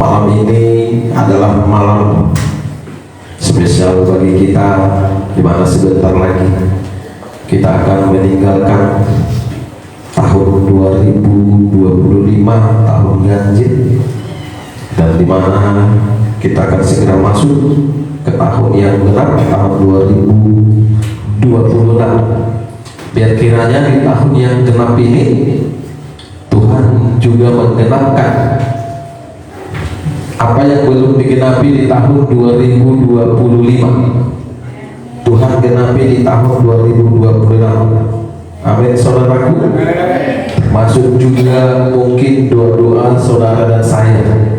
Malam ini adalah malam spesial bagi kita, di mana sebentar lagi kita akan meninggalkan tahun 2025, tahun ganjil, dan di mana kita akan segera masuk ke tahun yang genap, tahun 2026. Biar kiranya di tahun yang genap ini Tuhan juga menggenapkan apa yang belum digenapi di tahun 2025. Tuhan genapi di tahun 2026. Amin, saudaraku. Masuk juga mungkin doa-doa saudara dan saya.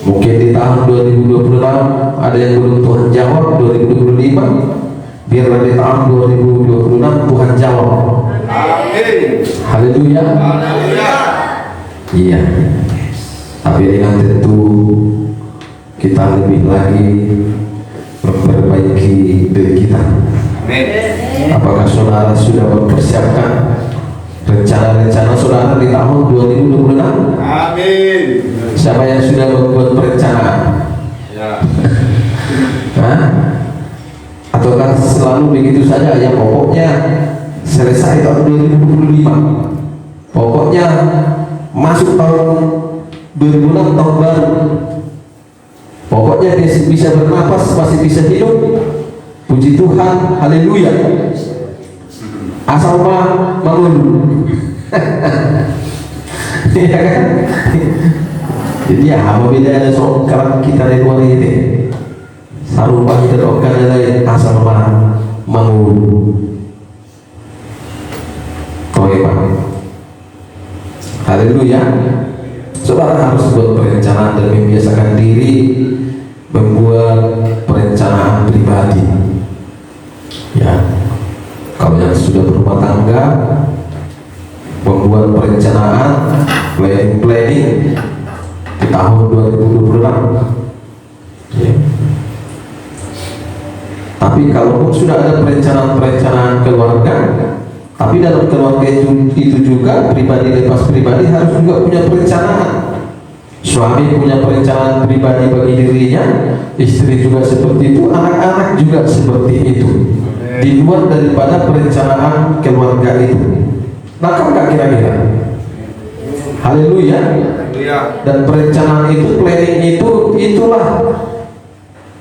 Mungkin di tahun 2026 ada yang belum Tuhan jawab. 2025 biarlah di tahun 2026 Tuhan jawab. Amin. Haleluya. Iya. Tapi dengan tentu kita lebih lagi memperbaiki diri kita. Amin. Apakah saudara sudah mempersiapkan rencana-rencana saudara di tahun 2026? Amin. Siapa yang sudah membuat perencanaan? Ya. Hah? Ataukah selalu begitu saja, ya pokoknya selesai tahun 2025, pokoknya masuk tahun 2006 tahun baru, pokoknya dia bisa bernapas, masih bisa hidup, puji Tuhan, haleluya, asal bangun. Ya kan? Jadi ya apa bedanya soal kalau kita dari luar ini sarupa kita doakan lain asal bangun. Oke Pak, haleluya. Saudara harus buat perencanaan dan membiasakan diri membuat perencanaan pribadi. Ya, kalau yang sudah berumah tangga, membuat perencanaan, planning di tahun 2026. Ya. Tapi kalaupun sudah ada perencanaan keluarga, tapi dalam keluarga itu juga pribadi lepas pribadi harus juga punya perencanaan. Suami punya perencanaan pribadi bagi dirinya, istri juga seperti itu, anak-anak juga seperti itu. Di luar daripada perencanaan keluarga itu. Nakal nggak kira-kira? Haleluya. Dan perencanaan itu, planning itu, itulah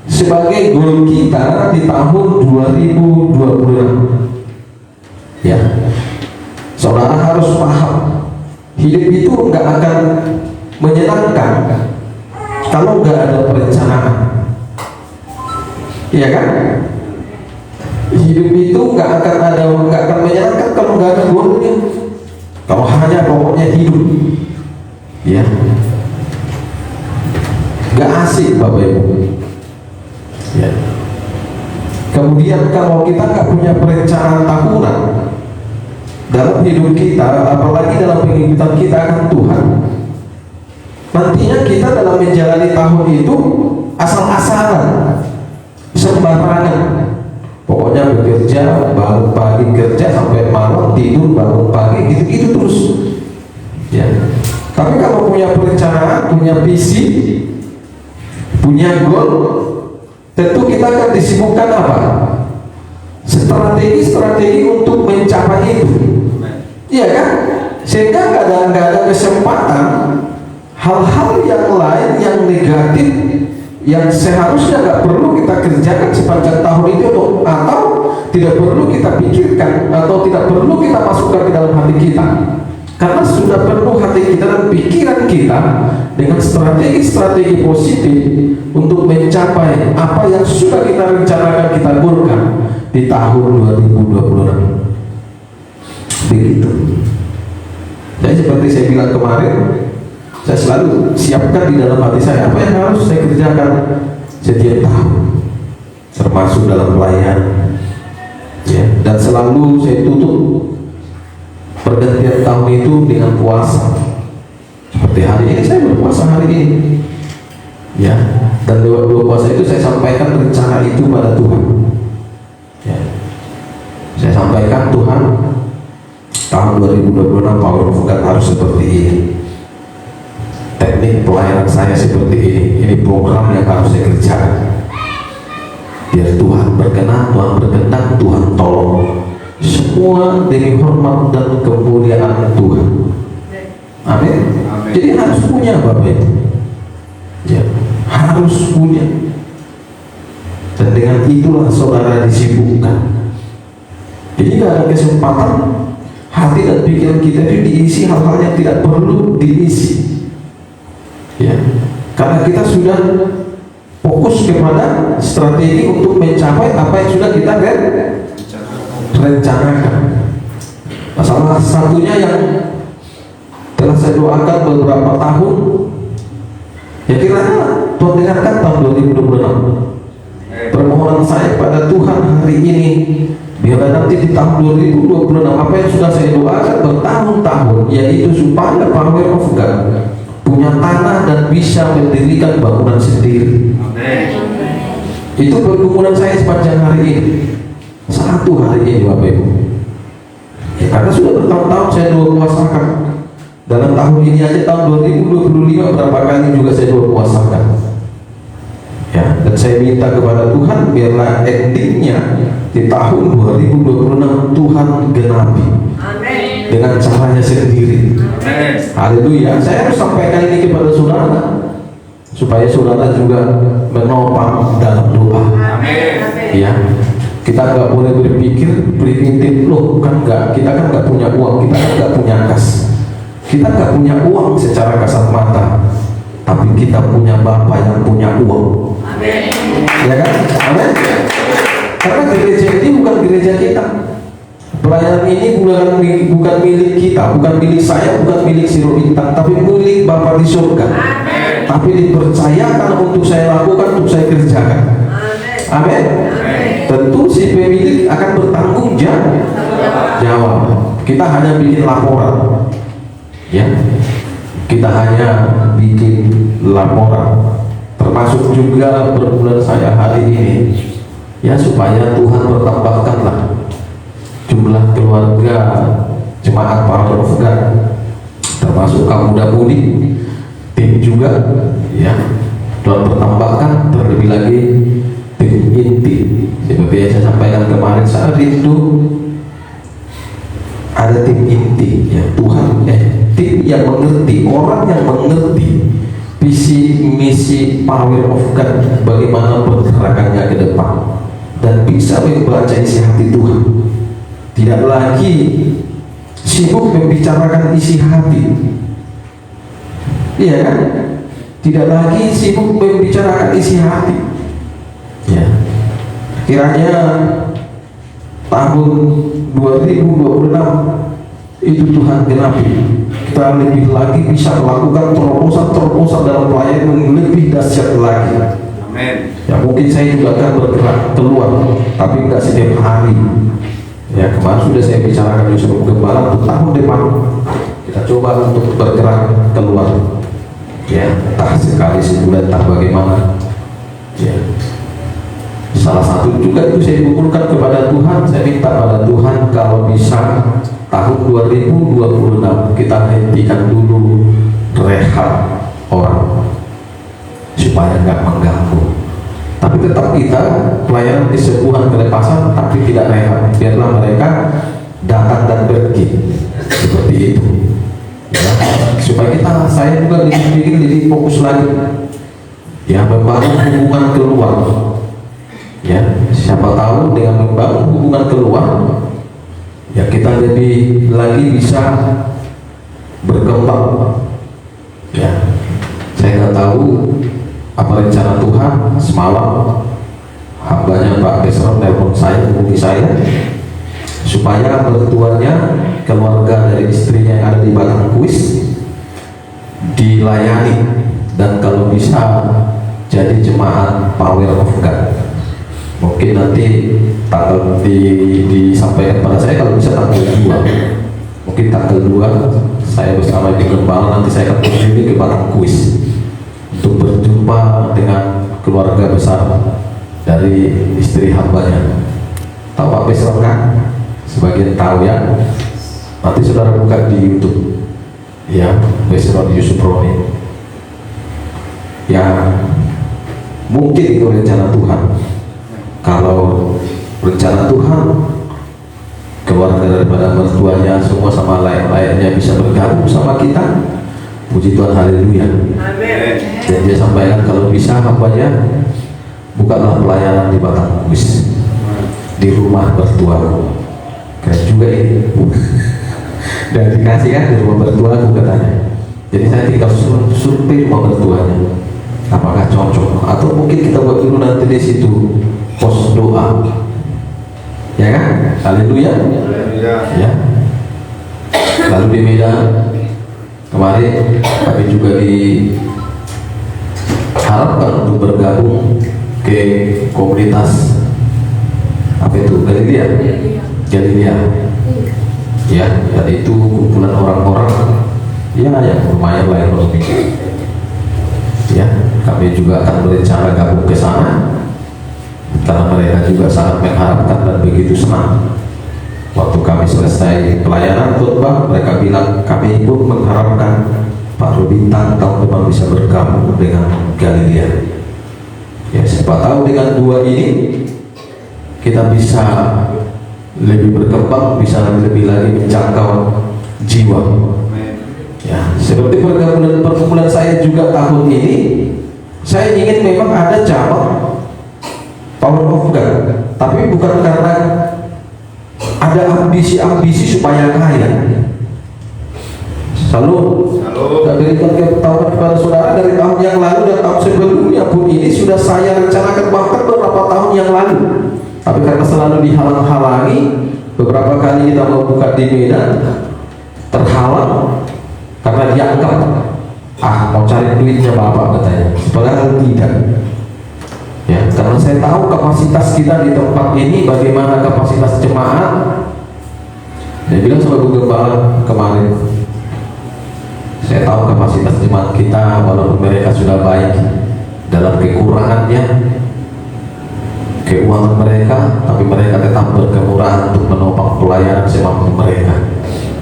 sebagai goal kita di tahun 2026. Ya, saudara harus paham, hidup itu nggak akan menyenangkan kalau nggak ada perencanaan. Iya kan? Hidup itu nggak akan menyenangkan kalau nggak ada goalnya. Kalau hanya pokoknya hidup, ya, nggak asik Bapak Ibu. Ya. Kemudian kalau kita nggak punya perencanaan tahunan dalam hidup kita, apalagi dalam pengikutan kita akan Tuhan, nantinya kita dalam menjalani tahun itu asal-asalan, sembarangan. Pokoknya bekerja, bangun pagi kerja sampai malam, tidur, bangun pagi, gitu-gitu terus. Ya. Tapi kalau punya perencanaan, punya visi, punya goal, tentu kita akan disibukkan apa? Strategi untuk mencapai itu. Iya kan? Sehingga nggak ada kesempatan hal-hal yang lain yang negatif yang seharusnya nggak perlu kita kerjakan sepanjang tahun itu, atau tidak perlu kita pikirkan, atau tidak perlu kita masukkan ke dalam hati kita, karena sudah penuh hati kita dan pikiran kita dengan strategi positif untuk mencapai apa yang sudah kita rencanakan, kita gurkan di tahun 2026. Begitu. Jadi seperti saya bilang kemarin, saya selalu siapkan di dalam hati saya apa yang harus saya kerjakan setiap tahun, termasuk dalam pelayanan. Ya, dan selalu saya tutup pergantian tahun itu dengan puasa. Seperti hari ini saya berpuasa hari ini. Ya, dan lewat dua puasa itu saya sampaikan rencana itu pada Tuhan. Ya. Saya sampaikan Tuhan, tahun 2026 Power of God harus seperti ini. teknik pelayanan saya seperti ini program yang harus saya kerjakan. Biar Tuhan berkenan, Tuhan berkenan, Tuhan tolong. Semua demi hormat dan kemuliaan Tuhan. Amin. Jadi harus punya Bapak itu. Ya, harus punya. Dan dengan itulah saudara disibukkan. Jadi tidak ada kesempatan hati dan pikiran kita itu diisi hal-hal yang tidak perlu diisi. Ya, karena kita sudah fokus kepada strategi untuk mencapai apa yang sudah kita rencanakan. Salah satunya yang telah saya doakan beberapa tahun, ya kiranya Tuhan dengarkan tahun 2026. Permohonan saya pada Tuhan hari ini, biar nanti di tahun 2026 apa yang sudah saya doakan bertahun-tahun, yaitu supaya Power of God punya tanah dan bisa mendirikan bangunan sendiri. Itu pergumulan saya sepanjang hari ini. Satu hari ini Bapak Ibu. Ya, karena sudah bertahun-tahun saya doa puasakan. Dalam tahun ini aja tahun 2025 berapa kali juga saya doa puasakan. Ya, dan saya minta kepada Tuhan biarlah endingnya di tahun 2026 Tuhan genapi. Amin. Dengan caranya sendiri. Amin. Haleluya. Saya harus sampaikan ini kepada saudara supaya saudara juga menopang dalam doa. Amin. Ya, kita nggak boleh berpikir primitif, loh kan nggak, kita kan nggak punya uang, kita kan nggak punya kas, kita nggak punya uang secara kasat mata, tapi kita punya Bapa yang punya uang. Amin. Ya kan? Amin. Karena gereja ini bukan gereja kita. Pelayanan ini bukan milik kita, bukan milik saya, bukan milik si Robintang, tapi milik Bapa di surga. Amin. Tapi dipercayakan untuk saya lakukan, untuk saya kerjakan. Amin. Tentu si pemilik akan bertanggung jawab. Kita hanya bikin laporan. Ya. Kita hanya bikin laporan. Termasuk juga perbulan saya hari ini. Ya, supaya Tuhan bertambahkanlah jumlah keluarga jemaat Power of God, termasuk kaum muda-mudi, tim juga, ya, Tuhan bertambahkan terlebih lagi tim inti. Seperti yang saya sampaikan kemarin, saya rindu ada tim inti, ya Tuhan, tim yang mengerti, orang yang mengerti visi misi Power of God, bagaimana pergerakannya ke depan, dan bisa membaca isi hati Tuhan. Tidak lagi sibuk membicarakan isi hati, iya kan? Tidak lagi sibuk membicarakan isi hati. Ya, kiranya tahun 2026 itu Tuhan genapi, kita lebih lagi bisa melakukan terobosan-terobosan dalam pelayanan yang lebih dahsyat lagi. Amin. Ya, mungkin saya juga akan bergerak keluar, tapi tidak setiap hari. Ya, kemarin sudah saya bicarakan di seluruh gembala untuk tahun depan kita coba untuk bergerak keluar. Ya, entah sekali sebulan, entah bagaimana. Ya, salah satu juga itu saya kumpulkan kepada Tuhan, saya minta pada Tuhan kalau bisa tahun 2026 kita hentikan dulu rehab orang supaya nggak mengganggu. Tapi tetap kita pelayanan kesembuhan kelepasan, tapi tidak rehab. Biarlah mereka datang dan pergi seperti itu. Ya, supaya saya juga lebih fokus lagi. Ya, membangun hubungan keluar. Ya, siapa tahu dengan membangun hubungan keluar, ya kita lebih lagi bisa berkembang. Ya, saya nggak tahu apa rencana Tuhan. Semalam hambanya Pak Besron telepon saya, hubungi saya supaya mertuanya, keluarga dari istrinya yang ada di Batang Kuis dilayani, dan kalau bisa jadi jemaat Power of God. Mungkin nanti tanggal disampaikan pada saya, kalau bisa tanggal 2. Mungkin tanggal 2 saya bersama di Gembala, nanti saya akan pergi ke Batang Kuis untuk berjumpa dengan keluarga besar dari istri hambanya. Tahu Pak Besron kan? Sebagian tahu ya. Nanti saudara buka di YouTube. Ya, Besron Yusuf Roni. Ya mungkin itu rencana Tuhan. Kalau rencana Tuhan, keluarga daripada mertuanya semua sama layak-layaknya bisa bergabung sama kita, puji Tuhan, haleluya. Dan dia sampaikan kalau bisa hambanya bukalah pelayanan di Batang Kuis, di rumah mertua. Keren juga ini. Dan dikasih kan di rumah mertua, aku katanya. Jadi saya tinggal survei rumah mertuanya, apakah cocok, atau mungkin kita buat dulu nanti di situ pos doa, ya kan? Haleluya. Ya. Lalu di Medan kemarin kami juga diharapkan untuk bergabung ke komunitas apa itu, Galilea. Ya, dan itu kumpulan orang-orang ya yang lumayan lah yang lebih. Ya, kami juga akan berencana gabung ke sana karena mereka juga sangat mengharapkan dan begitu senang. Waktu kami selesai pelayanan khotbah, mereka bilang kami pun mengharapkan Pak Robintang tahun depan bisa bergabung dengan Galilea. Ya, siapa tahu dengan dua ini kita bisa lebih berkembang, bisa lebih lagi menjangkau jiwa. Ya, seperti pergumulan saya juga tahun ini, saya ingin memang ada cabang Power of God, tapi bukan karena ada ambisi-ambisi supaya kaya. Salut. Dan berikan ketahuan kepada saudara, dari tahun yang lalu dan tahun sebelumnya pun ini sudah saya rencanakan bahkan beberapa tahun yang lalu. Tapi karena selalu dihalang-halangi, beberapa kali kita mau buka di Medan terhalang karena dianggap mau cari duitnya Bapak katanya. Padahal tidak. Ya, karena saya tahu kapasitas kita di tempat ini, bagaimana kapasitas jemaat. Saya bilang sama Guru Gembala kemarin, saya tahu kapasitas jemaat kita walaupun mereka sudah baik dalam kekurangannya keuangan mereka, tapi mereka tetap berkemurahan untuk menopang pelayanan semampu mereka.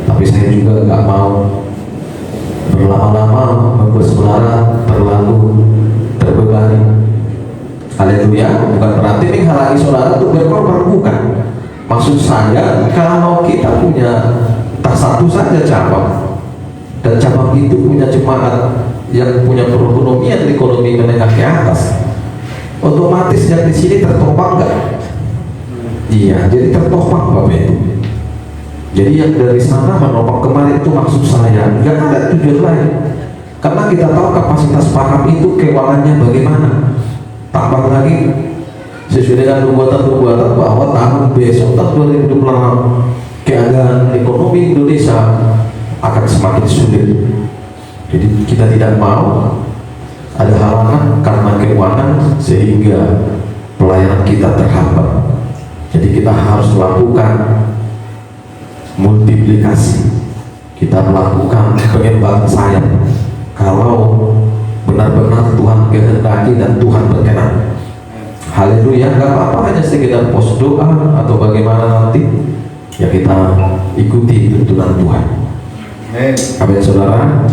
Tapi saya juga nggak mau berlama-lama membuat saudara terlalu terbebani. Haleluya. Bukan berarti menghalangi saudara untuk berkorban, bukan. Maksud saya, kalau kita punya tak satu saja cabang, dan cabang itu punya jemaat yang punya perekonomian ekonomi menengah ke atas, otomatis yang di sini tertopang nggak? Iya, jadi tertopang Bapak Ibu. Jadi yang dari sana menopang kemarin itu maksud saya nggak ada tujuan lain, karena kita tahu kapasitas paham itu keuangannya bagaimana. Tambah lagi sesuai dengan nubuatan bahwa tahun besok tahun 2026 keadaan ekonomi Indonesia akan semakin sulit. Jadi kita tidak mau ada halangan karena keuangan sehingga pelayanan kita terhambat. Jadi kita harus melakukan multiplikasi, kita melakukan pengembangan sayap kalau benar-benar Tuhan kehendaki dan Tuhan berkenan. Haleluya. Gak apa-apa hanya sekedar pos doa atau bagaimana nanti, ya kita ikuti tuntunan Tuhan. Amin saudara.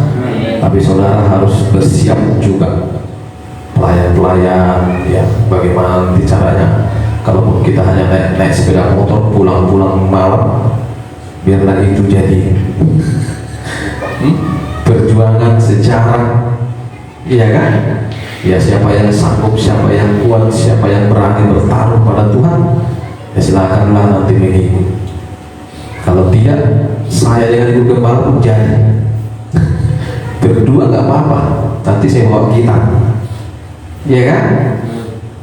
Tapi saudara harus bersiap juga, pelayan-pelayan ya, bagaimana nanti caranya. Kalau kita hanya naik sepeda motor pulang-pulang malam, biarlah itu jadi perjuangan sejarah, iya kan? Ya, siapa yang sanggup, siapa yang kuat, siapa yang berani bertaruh pada Tuhan, ya silakanlah nanti mengikut. Kalau tidak, saya dengan Ibu Gembala pun jadi. Berdua nggak apa-apa, nanti saya bawa kita, iya kan?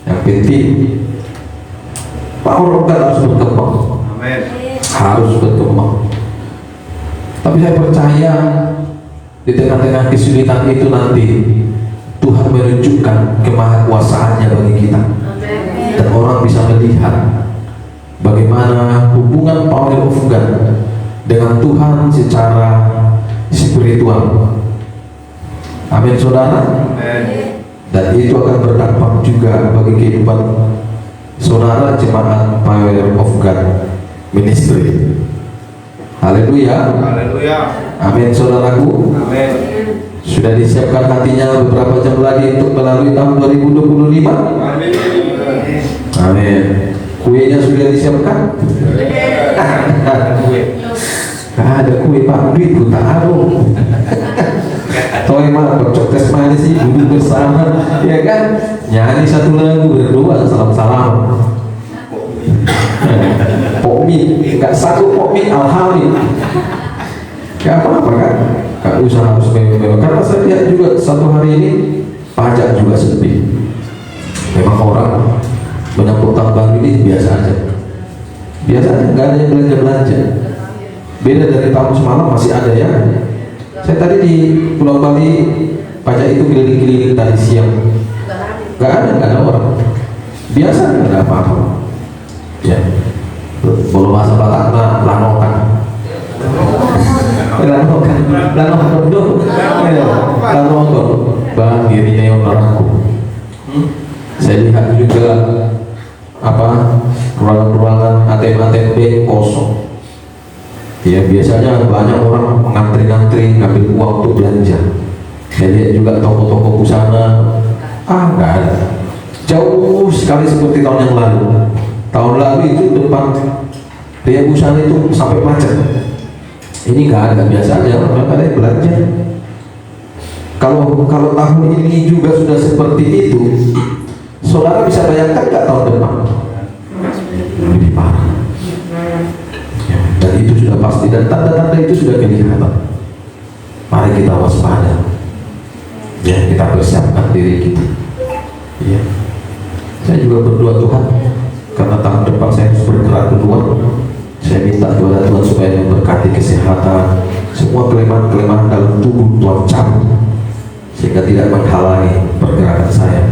Yang penting power harus berkembang. Amen. Harus berkembang. Tapi saya percaya di tengah-tengah kesulitan itu nanti Tuhan menunjukkan kemahakuasaannya bagi kita. Amen. Dan orang bisa melihat bagaimana hubungan power of God dengan Tuhan secara spiritual. Amin saudara. Amen. Dan itu akan berdampak juga bagi kehidupan saudara jemaat Power of God Ministry. Haleluya. Haleluya. Amin saudaraku. Amin. Sudah disiapkan hatinya beberapa jam lagi untuk melalui tahun 2025? Amin. Kuenya sudah disiapkan? Gak ada kue Pak, duit buta aro. Toy mah bercotes manis sih, duduk bersama, ya kan? Nyanyi satu lagu berdua, salam-salam. Pokmi, nggak satu pokmi alhamdulillah. Gak apa-apa kan? Gak usah harus mewah-mewah. Karena saya lihat juga satu hari ini pajak juga sepi. Memang orang menyambut tahun baru ini biasa aja. Biasa aja, nggak ada yang belanja-belanja. Beda dari tahun semalam masih ada ya. Saya tadi di Pulau Bali pajak itu keliling-keliling tadi siang. Nggak ada orang. Biasa nggak ada apa-apa. Ya, belum masa Batak nah lanokan. Lanokan dong. Lanokan. Bang dirinya yang orangku. Saya lihat juga ruangan-ruangan ATM bank kosong. Ya biasanya banyak orang ngantri-ngantri ngambil uang untuk belanja. Saya lihat juga toko-toko busana nggak ada. Jauh sekali seperti tahun yang lalu. Tahun lalu itu depan pria busana itu sampai macet. Ini nggak ada, biasa aja orang ada yang belanja. Kalau tahun ini juga sudah seperti itu, saudara bisa bayangkan nggak tahun depan? Lebih parah. Ya, dan itu sudah pasti, dan tanda-tanda itu sudah kelihatan. Mari kita waspada. Ya, kita persiapkan diri kita. Ya. Saya juga berdoa Tuhan, karena tahun depan saya harus bergerak keluar. Saya minta kepada Tuhan supaya memberkati kesehatan, semua kelemahan-kelemahan dalam tubuh Tuhan cabut, sehingga tidak menghalangi pergerakan saya.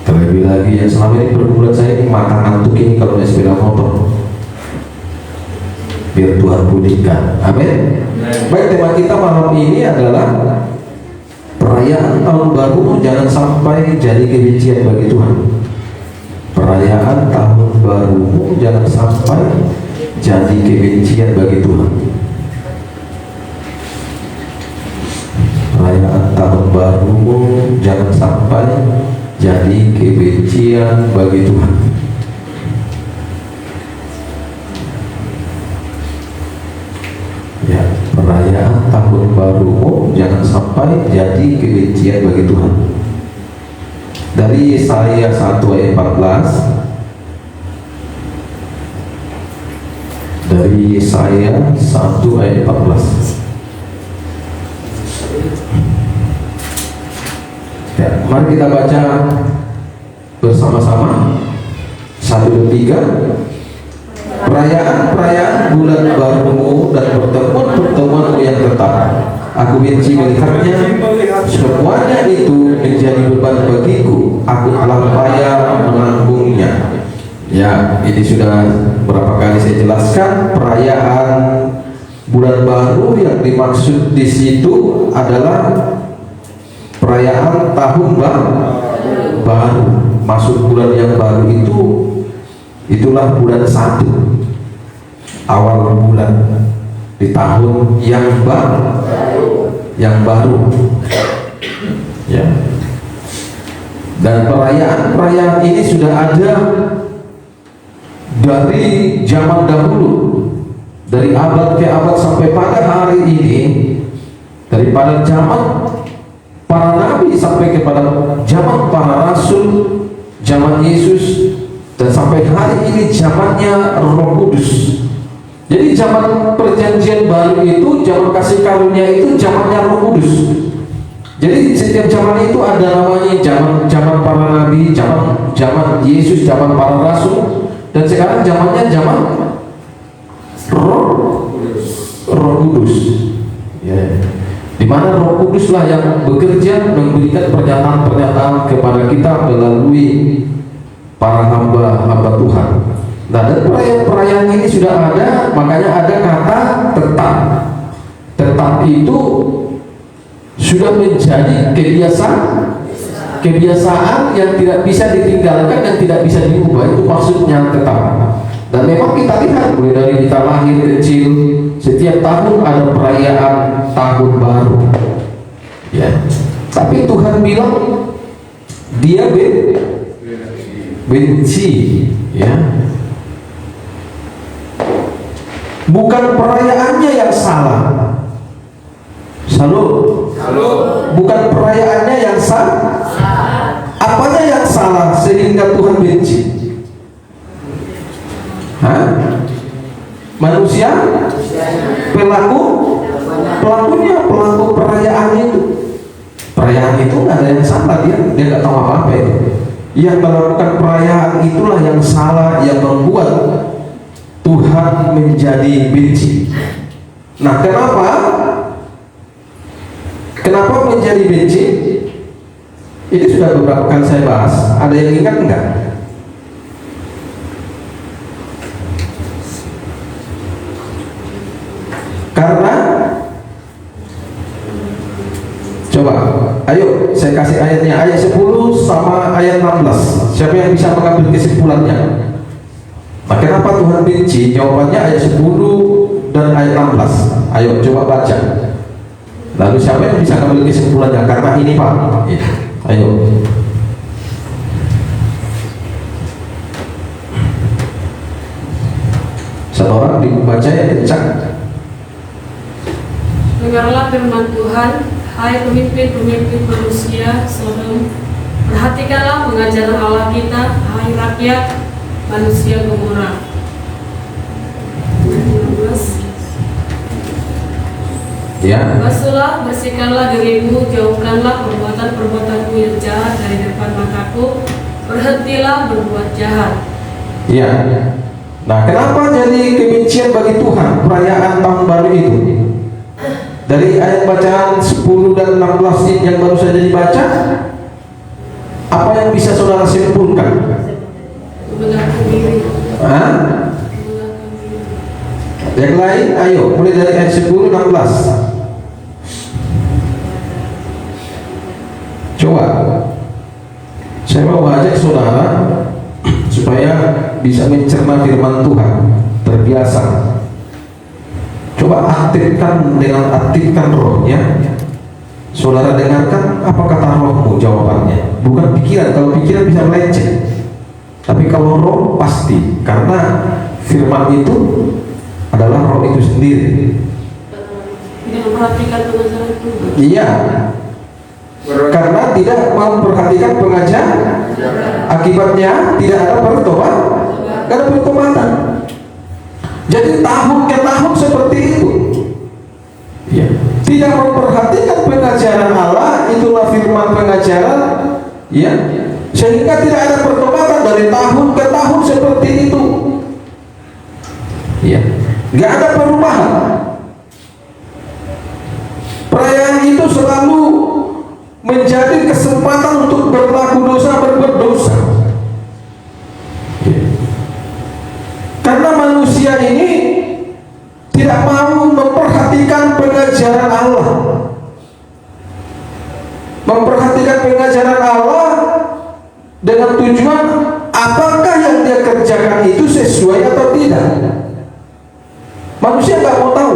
Terlebih lagi yang selama ini berbulan saya ini mata ngantuk ini kalau naik sepeda motor. Biar Tuhan pulihkan. Amin. Baik, tema kita malam ini adalah perayaan tahun baru jangan sampai jadi kebencian bagi Tuhan. Perayaan tahun baru jangan sampai jadi kebencian bagi Tuhan. Perayaan tahun baru jangan sampai jadi kebencian bagi Tuhan. Ya, perayaan tahun baru jangan sampai jadi kebencian bagi Tuhan. Dari Yesaya 1 ayat 14. Dari Yesaya 1 ayat 14. Ya, mari kita baca bersama-sama. 1, 2, 3. Perayaan-perayaan bulan barumu dan pertemuan-pertemuanmu yang tetap, aku benci melihatnya. Semuanya itu menjadi beban bagiku. Aku telah payah menanggungnya. Ya, ini sudah berapa kali saya jelaskan. Perayaan bulan baru yang dimaksud di situ adalah perayaan tahun baru. Masuk bulan yang baru itu, itulah bulan 1, awal bulan di tahun yang baru. Ya. Dan perayaan ini sudah ada dari zaman dahulu, dari abad ke abad sampai pada hari ini, daripada zaman para nabi sampai kepada zaman para rasul, zaman Yesus, dan sampai hari ini zamannya Roh Kudus. Jadi zaman perjanjian baru itu, zaman kasih karunia itu zamannya Roh Kudus. Jadi setiap zaman itu ada namanya zaman para nabi, zaman Yesus, zaman para rasul, dan sekarang zamannya zaman Roh Kudus. Ya. Di mana Roh Kuduslah yang bekerja memberikan pernyataan-pernyataan kepada kita melalui para hamba Tuhan. Nah, dan perayaan ini sudah ada, makanya ada kata tetap. Tetap itu sudah menjadi kebiasaan yang tidak bisa ditinggalkan dan tidak bisa diubah. Itu maksudnya tetap. Dan memang kita lihat mulai dari kita lahir kecil, setiap tahun ada perayaan tahun baru. Ya. Tapi Tuhan bilang dia benci, ya. Bukan perayaannya yang salah. Salut. Bukan perayaannya yang salah. Apanya yang salah sehingga Tuhan benci? Manusia? Pelakunya, pelaku perayaan itu. Perayaan itu nggak ada yang salah, dia nggak tahu apa-apa itu. Yang melakukan perayaan itulah yang salah, yang membuat Tuhan menjadi benci. Nah, kenapa menjadi benci? Ini sudah beberapa kali saya bahas. Ada yang ingat enggak? Karena coba, ayo saya kasih ayatnya, ayat 10 sama ayat 16. Siapa yang bisa mengambil kesimpulannya? Nah, kenapa Tuhan benci? Jawabannya ayat 10 dan ayat 16. Ayo coba baca. Lalu siapa yang bisa mengambil kesimpulannya? Karena ini Pak. Ayo. Satu orang dibaca ya kencang. Dengarlah firman Tuhan, hai pemimpin-pemimpin manusia Sodom, perhatikanlah pengajaran Allah kita, hai rakyat manusia Gomora. 16. Ya. Basuhlah, bersihkanlah dirimu, jauhkanlah perbuatan-perbuatanmu yang jahat dari depan mataku, berhentilah berbuat jahat. Ya. Nah, kenapa jadi kebencian bagi Tuhan perayaan tahun baru itu? Dari ayat bacaan 10 dan 16 yang baru saja dibaca, apa yang bisa saudara simpulkan? Mengangkat diri. Yang lain, ayo mulai dari ayat 10 16. Coba saya mau ajak saudara supaya bisa mencerna firman Tuhan, terbiasa. Coba aktifkan rohnya. Saudara dengarkan apa kata rohmu, jawabannya. Bukan pikiran, kalau pikiran bisa melenceng. Tapi kalau roh pasti, karena firman itu adalah roh itu sendiri. Tidak memperhatikan pengajaran Tuhan. Iya. Karena tidak memperhatikan pengajaran, akibatnya tidak ada pertobatan. Jadi tahun ke tahun seperti itu. Ya. Tidak memperhatikan pengajaran Allah, itulah firman pengajaran, ya. Sehingga tidak ada pertobatan, dari tahun ke tahun seperti itu. Ya. Gak ada perubahan. Perayaan itu selalu menjadi kesempatan untuk berlaku dosa, berbuat dosa. Karena manusia ini tidak mau memperhatikan pengajaran Allah. Memperhatikan pengajaran Allah dengan tujuan apakah yang dia kerjakan itu sesuai atau tidak. Manusia nggak mau tahu.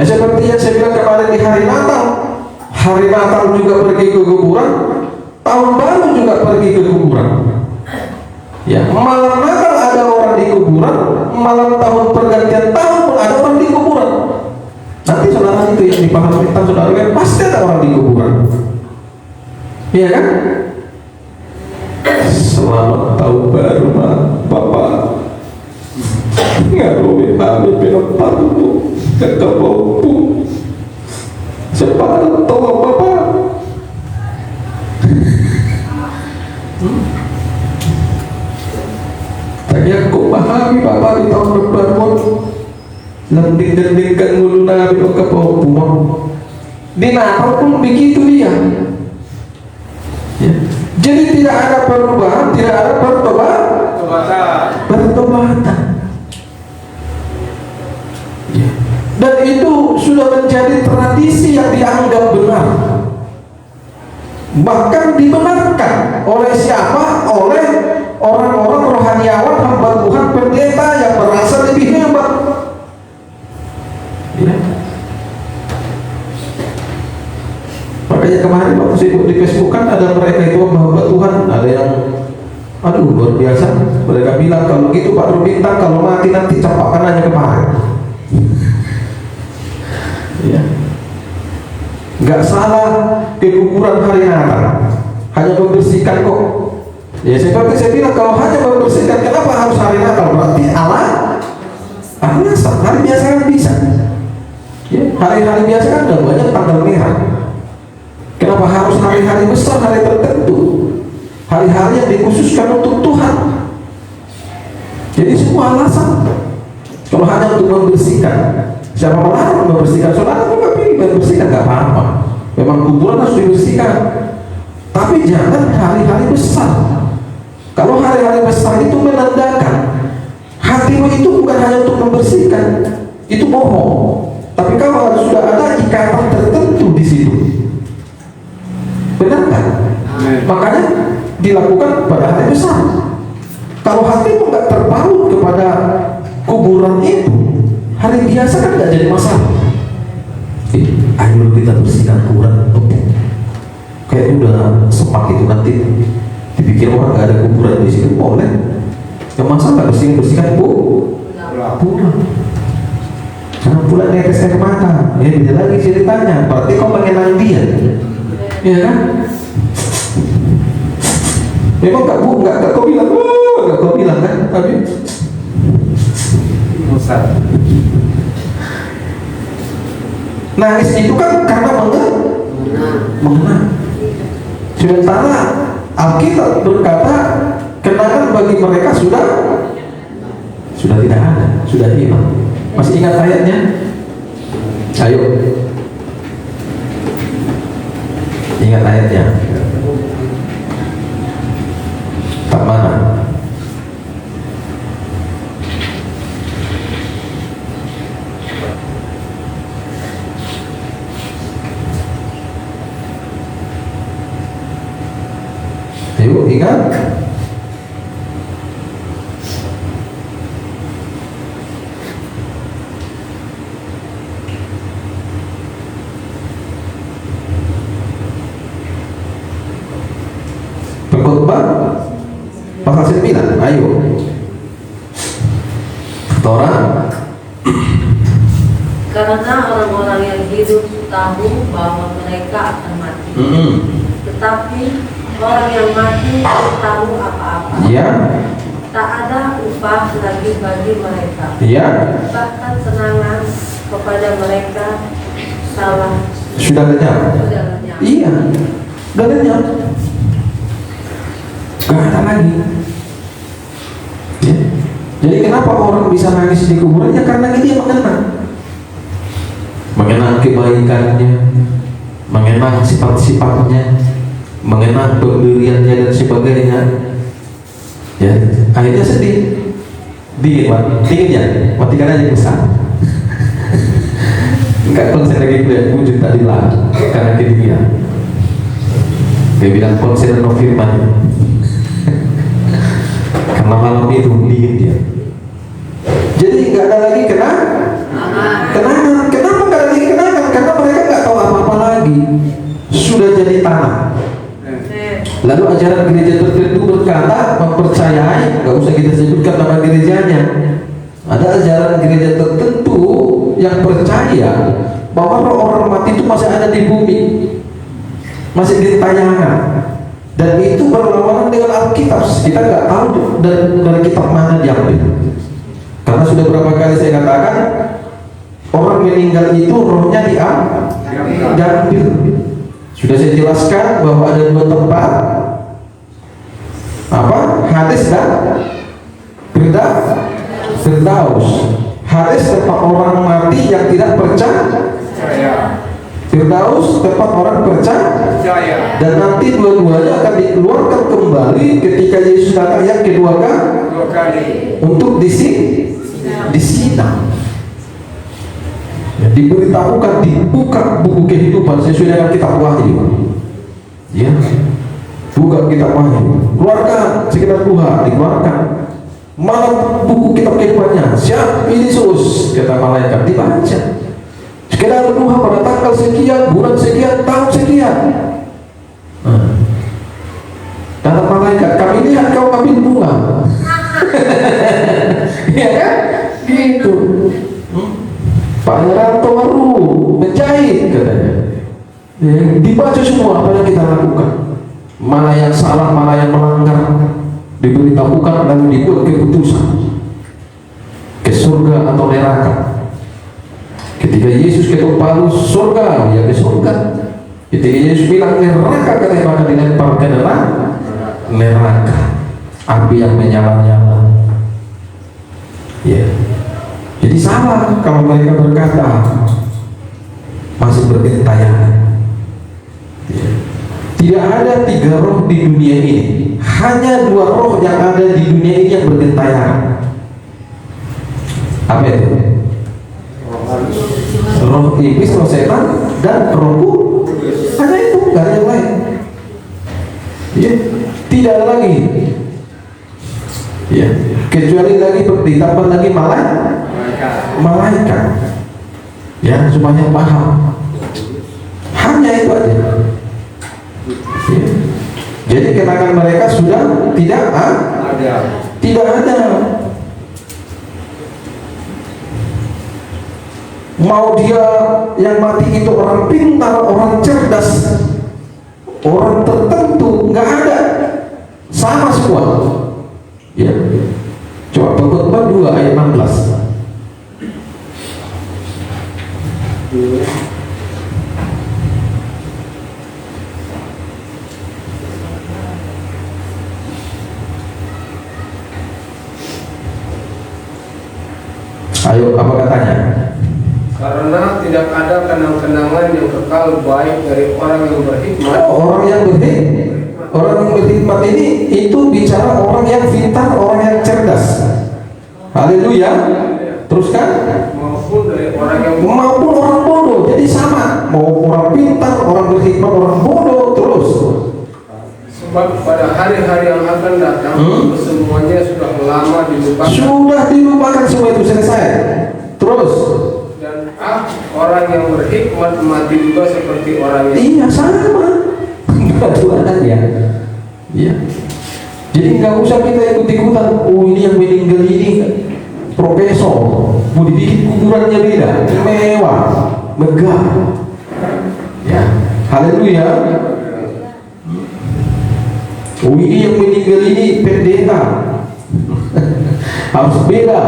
Seperti yang saya bilang kemarin di hari Natal. Hari Natal juga pergi ke kuburan, tahun baru juga pergi ke kuburan. Ya, malam Natal ada orang di kuburan, malam tahun pergantian tahun pun ada orang di kuburan. Nanti saudara itu yang dipahami tentang saudara, pasti ada orang di kuburan. Iya kan? Selamat tahun baru Bapak. Ngaruhin kami penempatan itu ketemu cepat tolong Bapak. Tapi aku pahami Bapak di tahun berbaru lembing-lembingkan mulu nabi ke bawah. Di Natal pun begitu dia. Ya. Jadi tidak ada perubahan, tidak ada pertobatan. Ya. Dan itu sudah menjadi tradisi yang dianggap benar, bahkan dibenarkan oleh siapa? Oleh orang-orang rohaniawan, hamba Tuhan, pendeta yang merasa lebih hebat. Ya. Kayak kemarin waktu sibuk di Facebook kan ada mereka itu hamba Tuhan, ada yang aduh luar biasa. Mereka bilang kalau gitu Pak Rubintang kalau mati nanti campakkan aja kemarin. Ya. Nggak salah kekuburan hari Natal, hanya membersihkan kok. Ya seperti saya bilang kalau hanya membersihkan, kenapa harus hari Natal? Berarti alasan hari biasa kan bisa. Ya, hari-hari biasa kan udah banyak tanggal merah. Kenapa harus hari-hari besar, hari tertentu? Hari-hari yang dikhususkan untuk Tuhan. Jadi semua alasan. Kalau hanya untuk membersihkan, siapa melarang membersihkan? Saudara juga pilih membersihkan, nggak apa-apa. Memang kuburan harus dibersihkan. Tapi jangan hari-hari besar. Kalau hari-hari besar itu menandakan hatimu itu bukan hanya untuk membersihkan, itu bohong. Tapi kalau sudah ada ikatan tertentu di situ, benar kan? Makanya dilakukan pada hari besar. Kalau hatimu nggak terpaut kepada kuburan itu, hari biasa kan nggak jadi masalah. Ayo kita bersihkan kuburan, kayak udah sepak itu nanti dipikir orang nggak ada kuburan di situ, boleh. Yang masalah bersihkan kuburan. Jangan pula netes air mata. Ya beda lagi ceritanya. Berarti kau mengenang dia, ya kan? Memang nggak kau bilang, nggak kau bilang kan? Tapi nangis itu kan karena mengenang. Sementara Alkitab berkata kenangan bagi mereka sudah tidak ada, sudah hilang. Masih ingat ayatnya? Ayo, ingat ayatnya. Tak mana? Ayo, ingat. Pengkhotbah pasal 9. Ayo. Torah. Karena orang-orang yang hidup tahu bahwa mereka akan mati. Tetapi orang yang mati tidak tahu apa-apa. Ya. Tak ada upah lagi bagi mereka. Ya. Bahkan senangan kepada mereka sudah lenyap. Iya. Sudah lenyap. Gak ada lagi. Ya. Jadi kenapa orang bisa nangis di kuburan? Ya karena dia mengenang kebaikannya, mengenang sifat-sifatnya, mengenang pendiriannya dan sebagainya. Ya, akhirnya sedih. Dingin ya, matikan aja besar. Enggak, konsen lagi kuliah wujud tadi lah karena kedinginan. Dia bilang konsen no firman. Karena malam itu dingin dia. Jadi nggak ada lagi kenangan. Kenapa nggak ada lagi kenangan? Karena mereka nggak tahu apa-apa lagi. Sudah jadi tanah. Lalu ajaran gereja tertentu berkata mempercayai, nggak usah kita sebutkan nama gerejanya. Ada ajaran gereja tertentu yang percaya bahwa roh orang mati itu masih ada di bumi, masih ditayangan, dan itu berlawanan dengan Alkitab. Kita nggak tahu dari kitab mana diambil. Karena sudah berapa kali saya katakan orang meninggal itu rohnya diambil. Sudah saya jelaskan bahwa ada dua tempat, Hades dan Firdaus. Hades tempat orang mati yang tidak percaya. Firdaus tempat orang percaya. Dan nanti dua-duanya akan dikeluarkan kembali ketika Yesus datang yang kedua kali untuk disidang. Diberitahukan, dibuka buku kehidupan sesuai dengan kitab Wahyu. Ya, buka kitab Wahyu, keluarkan sekitar Tuhan, dikeluarkan. Mana buku kitab kehidupannya? Siap, Yesus, kata malaikat, dibaca. Kena Nuh pada tanggal sekian, bulan sekian, tahun sekian. Kata malaikat, kami lihat kau ambil bunga. Iya kan? Gitu. Pak Wiranto baru menjahit katanya. Dibaca semua apa yang kita lakukan. Mana yang salah, mana yang melanggar, diberitahukan lalu dibuat keputusan ke surga atau neraka. Ketika Yesus ketuk palu surga, ya ke surga. Ketika Yesus bilang neraka, katanya maka dilempar ke neraka, api yang menyala-nyala. Ya, jadi salah kalau mereka berkata masih bergentayangan. Ya. Tidak ada 3 roh di dunia ini, hanya 2 roh yang ada di dunia ini yang bergentayangan. Apa itu? Roh iblis, roh setan, dan roh kudus. Hanya itu, nggak ada yang lain. Ya, tidak ada lagi. Ya, kecuali lagi ditambah lagi malaikat. Ya, semuanya paham. Hanya itu aja. Ya. Jadi kenangan mereka sudah tidak ada. Mau dia yang mati itu orang pintar, orang cerdas, orang tertentu, nggak ada, sama semua. Ya, coba Pengkhotbah 2 ayat 16. Ayo, apa katanya? Karena tidak ada kenang-kenangan yang kekal baik dari orang yang berhikmat. Orang yang berhikmat ini itu bicara orang yang pintar, orang yang cerdas. Haleluya. Teruskan. Maupun dari orang yang bodoh. Jadi sama. Mau orang pintar, orang berhikmat, orang bodoh, terus. Sebab pada hari-hari yang akan datang semuanya sudah lama dilupakan. Sudah dilupakan semua itu, selesai. Terus. Dan orang yang berhikmat mati juga seperti orang yang Iya, sama. Dua-duaan ya. Iya. Jadi nggak usah kita ikut-ikutan. Oh, ini yang meninggal ini profesor, mau dibikin kuburannya beda, mewah, megah. Ya, haleluya. Oh, ini yang meninggal ini pendeta, harus beda.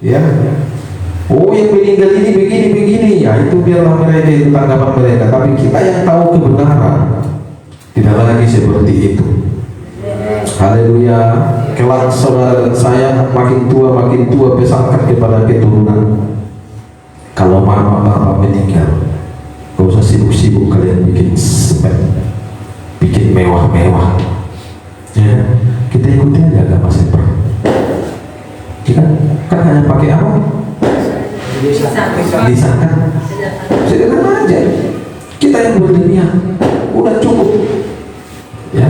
Ya. Oh, yang meninggal ini begini, ya itu biarlah mereka, itu tanggapan mereka. Tapi kita yang tahu kebenaran tidak lagi seperti itu. Haleluya. Kelak saudara saya makin tua pesankan kepada keturunan, kalau mama bapak meninggal, gak usah sibuk-sibuk kalian bikin semen, bikin mewah-mewah. Ya, kita ikuti aja agama seper. Kan hanya pakai apa? Disangkan sederhana aja. Kita yang berlebihan udah cukup. Ya,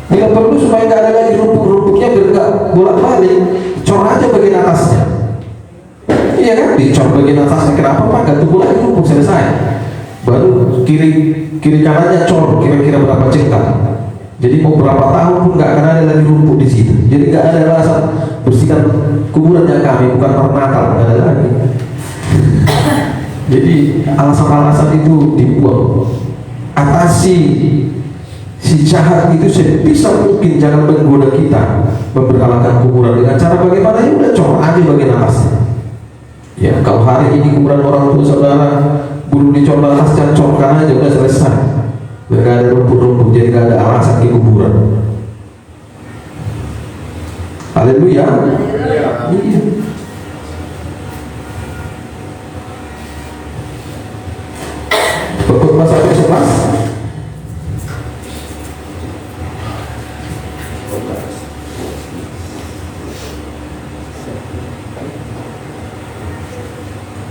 bila perlu supaya nggak ada lagi rumput-rumputnya biar nggak bolak-balik, cor aja bagian atasnya. Iya kan, dicor bagian atasnya. Kenapa Pak? Gak tumbuh lagi rumput, selesai. Baru kiri kanannya cor kira-kira berapa cengkal. Jadi mau berapa tahun pun nggak akan ada lagi rumput di situ. Jadi nggak ada alasan bersihkan kuburannya kami, bukan pernatal, nggak ada lagi. Jadi alasan-alasan itu dibuang. Atasi si jahat itu sebisa mungkin, jangan menggoda kita memberkalakan kuburan dengan cara bagaimana, ya udah cor aja bagian atasnya. Ya, kalau hari ini kuburan orang tua saudara belum dicor atasnya, corkan aja udah selesai. Gak ada rumput-rumput, jadi gak ada alasan ke kuburan. Haleluya. Iya. Pengkhotbah 1:11.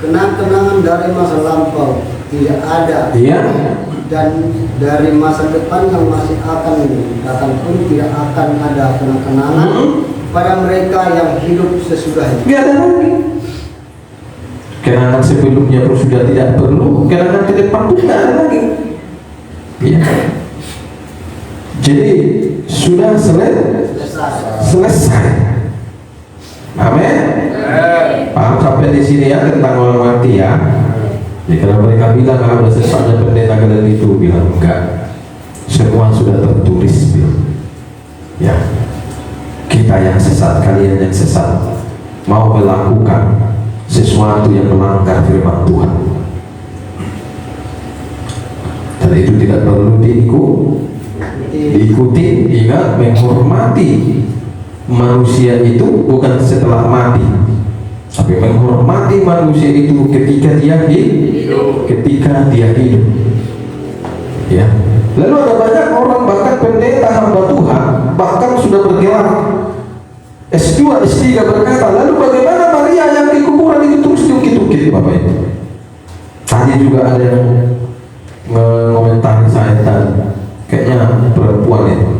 Kenang-kenangan dari masa lampau tidak ada. Iya. Dan dari masa depan yang masih akan datang pun tidak akan ada kenang-kenangan pada mereka yang hidup sesudahnya. Gak ada lagi. Kenangan sebelumnya pun sudah tidak perlu, kenangan ke depan pun tidak ada lagi. Ya. Jadi sudah selesai. Amin. Paham sampai di sini ya tentang orang mati ya. Jadi kalau mereka bilang kalau sudah sesatnya pendeta kalian itu, bilang enggak. Semua sudah tertulis, bilang. Ya. Kita yang sesat, kalian yang sesat, mau melakukan sesuatu yang melanggar firman Tuhan, dan itu tidak perlu diikuti. Ingat, menghormati manusia itu bukan setelah mati, tapi menghormati manusia itu ketika dia hidup. Ya. Lalu ada banyak orang, bahkan pendeta hamba Tuhan, bahkan sudah bergelar S2, S3 berkata, lalu bagaimana Maria yang di kuburan itu terus diungkit-ungkit, Bapak Ibu? Tadi juga ada yang mengomentari saya tadi, kayaknya perempuan itu.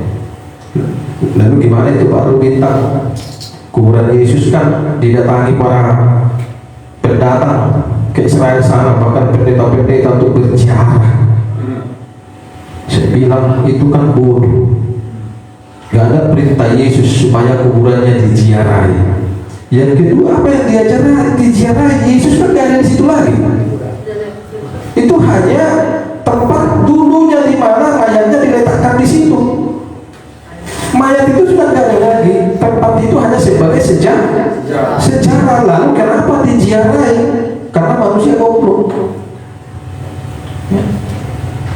Lalu gimana itu Pak Rubintang? Kuburan Yesus kan didatangi para pendatang ke Israel sana, bahkan pendeta-pendeta untuk berziarah. Saya bilang itu kan bodoh. Gak ada perintah Yesus supaya kuburannya diziarahi. Yang kedua, apa yang diziarahi Yesus kan gak ada di situ lagi. Itu hanya tempat dulunya di mana mayatnya diletakkan di situ. Mayat itu sudah gak ada lagi. Tempat itu hanya sebagai sejarah. Lalu kenapa diziarahi? Karena manusia goblok. Ya.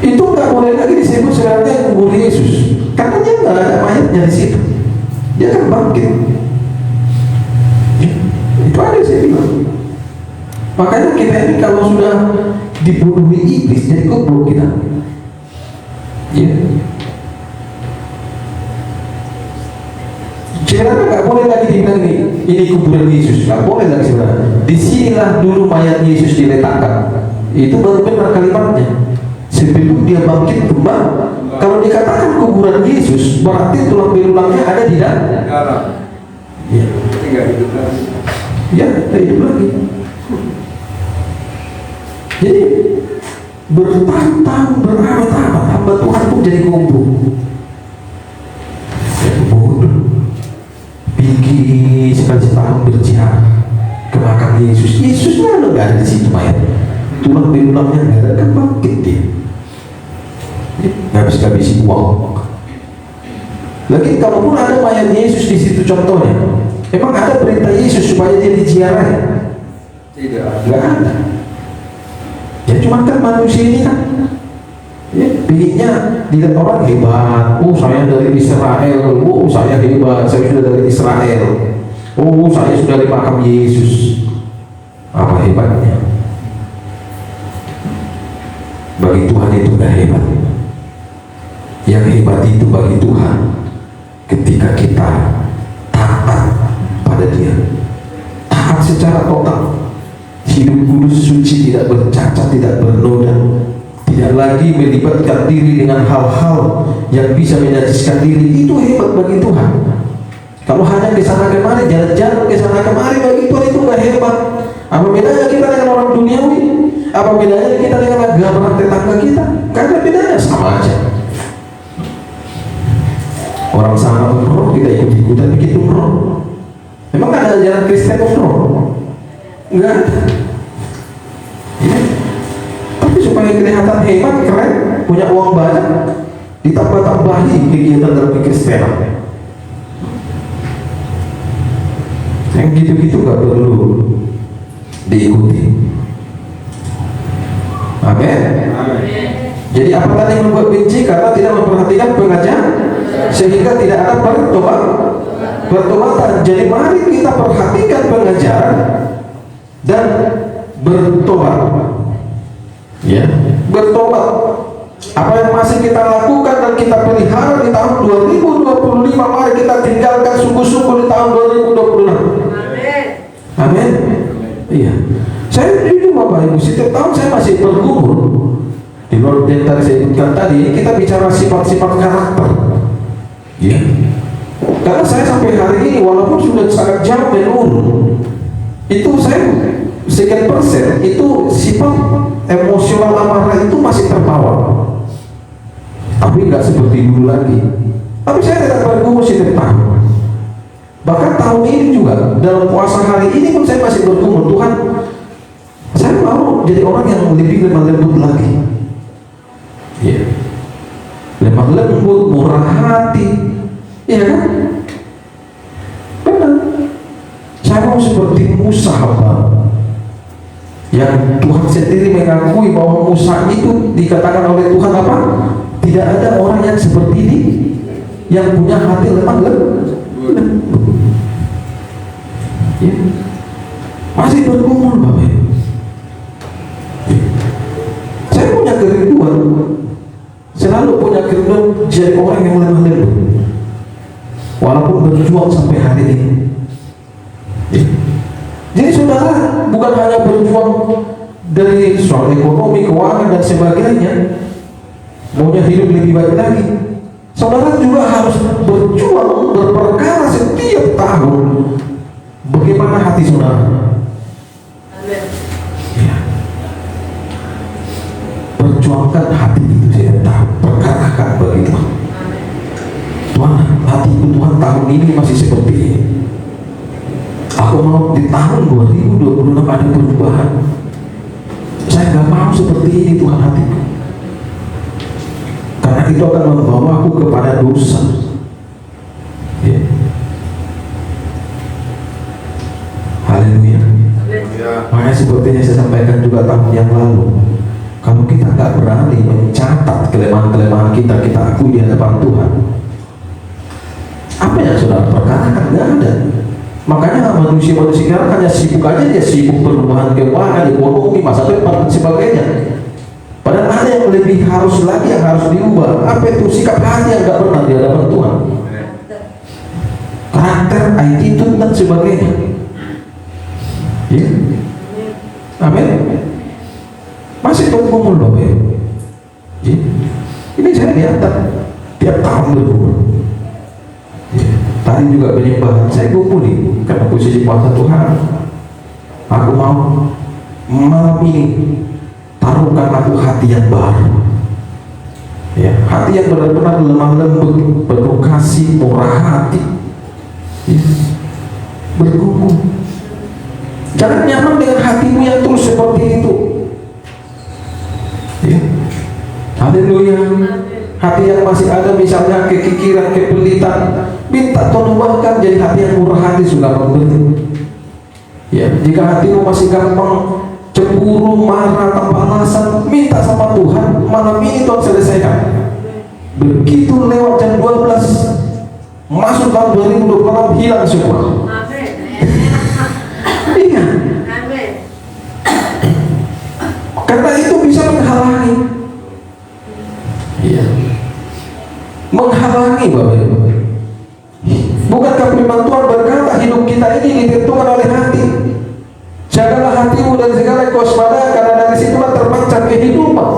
Itu nggak boleh lagi disebut sebenarnya kubur Yesus, karena dia nggak ada mayatnya di situ. Dia kan bangkit. Itu ada saya bilang. Makanya kita ini kalau sudah dibunuhi iblis jadi goblok kita. Ya. Sebenarnya nggak boleh lagi dibilang ini kuburan Yesus, nggak boleh lagi sebenarnya. Disinilah dulu mayat Yesus diletakkan. Itu baru benar kalimatnya. Sebelum dia bangkit kembali. Kalau dikatakan kuburan Yesus, berarti tulang belulangnya ada di dalam. Ya, tidak hidup lagi. Ya, tidak hidup lagi. Jadi bertahun-tahun, berabad-abad hamba Tuhan pun jadi goblok. Bodoh. Pergi sekali setahun berziarah ke makam Yesus. Yesus lalu nggak ada di situ mayat. Tulang belulangnya nggak ada, kan bangkit dia. Habis-habisin uang. Lagi kalaupun ada mayat Yesus di situ contohnya, emang ada perintah Yesus supaya dia diziarahi? Tidak. Nggak ada. Ya cuma kan manusia ini kan, ya pilihnya dilihat orang hebat. Oh saya dari Israel. Oh saya hebat. Saya sudah dari Israel. Oh saya sudah di makam Yesus. Apa hebatnya? Bagi Tuhan itu udah hebat. Yang hebat itu bagi Tuhan ketika kita taat pada Dia, taat secara total, hidup kudus, suci, tidak bercacat, tidak bernoda, tidak lagi melibatkan diri dengan hal-hal yang bisa menajiskan diri. Itu hebat bagi Tuhan. Kalau hanya ke sana kemari, jalan-jalan ke sana kemari, bagi Tuhan itu nggak hebat. Apa bedanya kita dengan orang duniawi? Apa bedanya kita dengan agama tetangga kita? Karena bedanya sama aja. Orang sana umroh, kita ikut-ikutan bikin umroh. Emang ada ajaran Kristen umroh? Enggak ada. Ya. Tapi supaya kelihatan hebat, keren, punya uang banyak, ditambah-tambahi kegiatan dalam Kristenan. Yang gitu-gitu gak perlu diikuti. Amin. Jadi apa tadi yang membuat benci? Karena tidak memperhatikan pengajaran, sehingga tidak ada pertobatan. Jadi mari kita perhatikan pengajaran dan bertobat. Ya, bertobat. Apa yang masih kita lakukan dan kita pelihara di tahun 2025, mari kita tinggalkan sungguh-sungguh di tahun 2026. Amin. Iya. Saya di Bapak Ibu, setiap tahun saya masih bergumul. Di luar yang tadi saya sebutkan tadi, kita bicara sifat-sifat karakter. Ya. Karena saya sampai hari ini, walaupun sudah sangat jauh menurun, itu saya sekian persen itu sifat emosional amarah itu masih terbawa, tapi nggak seperti dulu lagi. Tapi saya tidak bergumul setiap tahun. Bahkan tahun ini juga dalam puasa hari ini pun saya masih bergumul, Tuhan, saya mau jadi orang yang lebih lemah lembut lagi. Ya, lemah lembut, murah hati, ya kan? Benar. Saya mau seperti Musa, hamba yang Tuhan sendiri mengakui bahwa Musa itu dikatakan oleh Tuhan apa? Tidak ada orang yang seperti ini, yang punya hati lemah lembut. Ya. Masih bergumul, Bapak. Ya. Saya punya kerinduan, selalu punya kerinduan jadi orang yang lemah lembut, walaupun berjuang sampai hari ini. Ya. Jadi saudara bukan hanya berjuang dari soal ekonomi, keuangan dan sebagainya, maunya hidup lebih baik lagi. Saudara juga harus berjuang berperkara setiap tahun. Bagaimana hati saudara? Ya. Perjuangkan hati itu setiap tahun, perkarakan begitu. Tuhan, hatiku Tuhan tahun ini masih seperti ini. Aku mau di tahun 2026 ada perubahan. Saya nggak mau seperti ini Tuhan hatiku, karena itu akan membawa aku kepada dosa. Ya. Haleluya. Makanya seperti yang saya sampaikan juga tahun yang lalu, kalau kita nggak berani mencatat kelemahan-kelemahan kita akui di hadapan Tuhan, apa yang saudara perkarakan? Nggak ada. Makanya manusia-manusia sekarang hanya sibuk aja, dia sibuk perubahan keuangan, ekonomi, masa depan dan sebagainya. Padahal ada yang lebih harus lagi yang harus diubah. Apa itu? Sikap hati yang nggak pernah di hadapan Tuhan, karakter, attitude dan sebagainya. Ya. Amin. Masih bergumul loh, ya. Ini saya lihat tiap tahun bergumul. Ya. Tadi juga penyembahan saya gumuli karena posisi puasa Tuhan. Aku mau malam ini taruhkan aku hati yang baru. Ya, hati yang benar-benar lemah lembut, penuh kasih, murah hati. Ya. Bergumul. Jangan nyaman dengan hatimu yang terus seperti itu. Ya. Haleluya. Hati yang masih ada misalnya kekikiran, kepelitan, minta Tuhan ubahkan jadi hati yang murah hati, sudah memberi. Ya, jika hatimu masih gampang cemburu, marah tanpa alasan, minta sama Tuhan, malam ini Tuhan selesaikan. Begitu lewat jam 12 masuk tahun 2026 hilang semua. Iya. Karena itu bisa menghalangi. Iya. Menghalangi, Bapak Ibu. Bukankah firman Tuhan berkata hidup kita ini ditentukan oleh hati? Jagalah hatimu dari segala kewaspadaan, karena dari situlah terpancar kehidupan.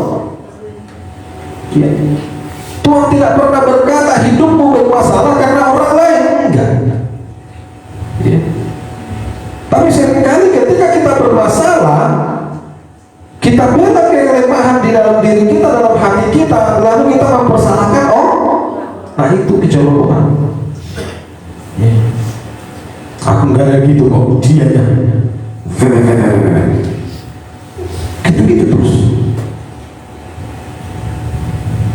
Ya. Tuhan tidak pernah berkata hidupmu bermasalah karena orang lain, enggak. Ya. Tapi seringkali ketika kita bermasalah, kita bela kelemahan di dalam diri kita, dalam hati kita, lalu kita mempersalahkan nah itu kejolokan. Ya. Aku nggak ada gitu kok, dia ya. Gitu terus.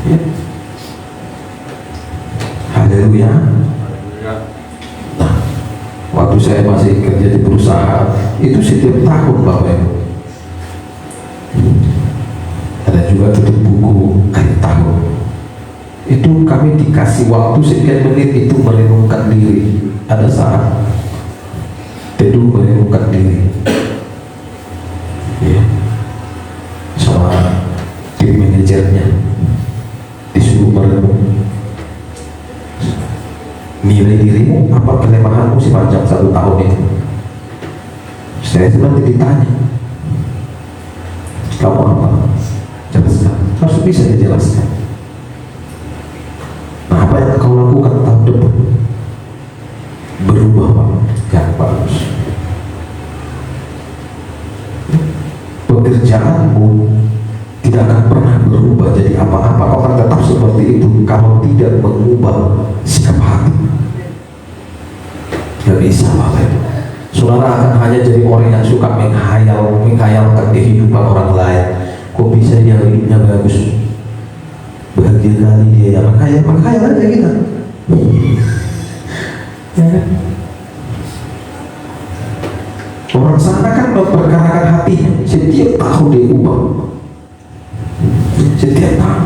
Ya. Haleluya. Nah, waktu saya masih kerja di perusahaan itu setiap tahun, Bapak Ibu, ada juga tutup buku akhir tahun. Itu kami dikasih waktu sekian menit itu merenungkan diri. Ada saat teduh merenungkan diri. Ya. Sama tim manajernya disuruh merenung. Nilai dirimu apa kelemahanmu sepanjang 1 tahun ini. Saya seperti ditanya, kamu apa? Jelaskan. Harus bisa dijelaskan. Nah, apa yang kau lakukan tahun depan? Berubah, Pak, yang bagus. kalau tidak mengubah sikap hati. Gak bisa Bapak. Saudara akan hanya jadi orang yang suka menghayalkan kehidupan orang lain. Kok bisa dia hidupnya bagus, bahagia kali dia, menghayal aja kita. Ya kan? Orang sana kan memperkarakan hatinya, setiap tahun dia ubah, setiap tahun.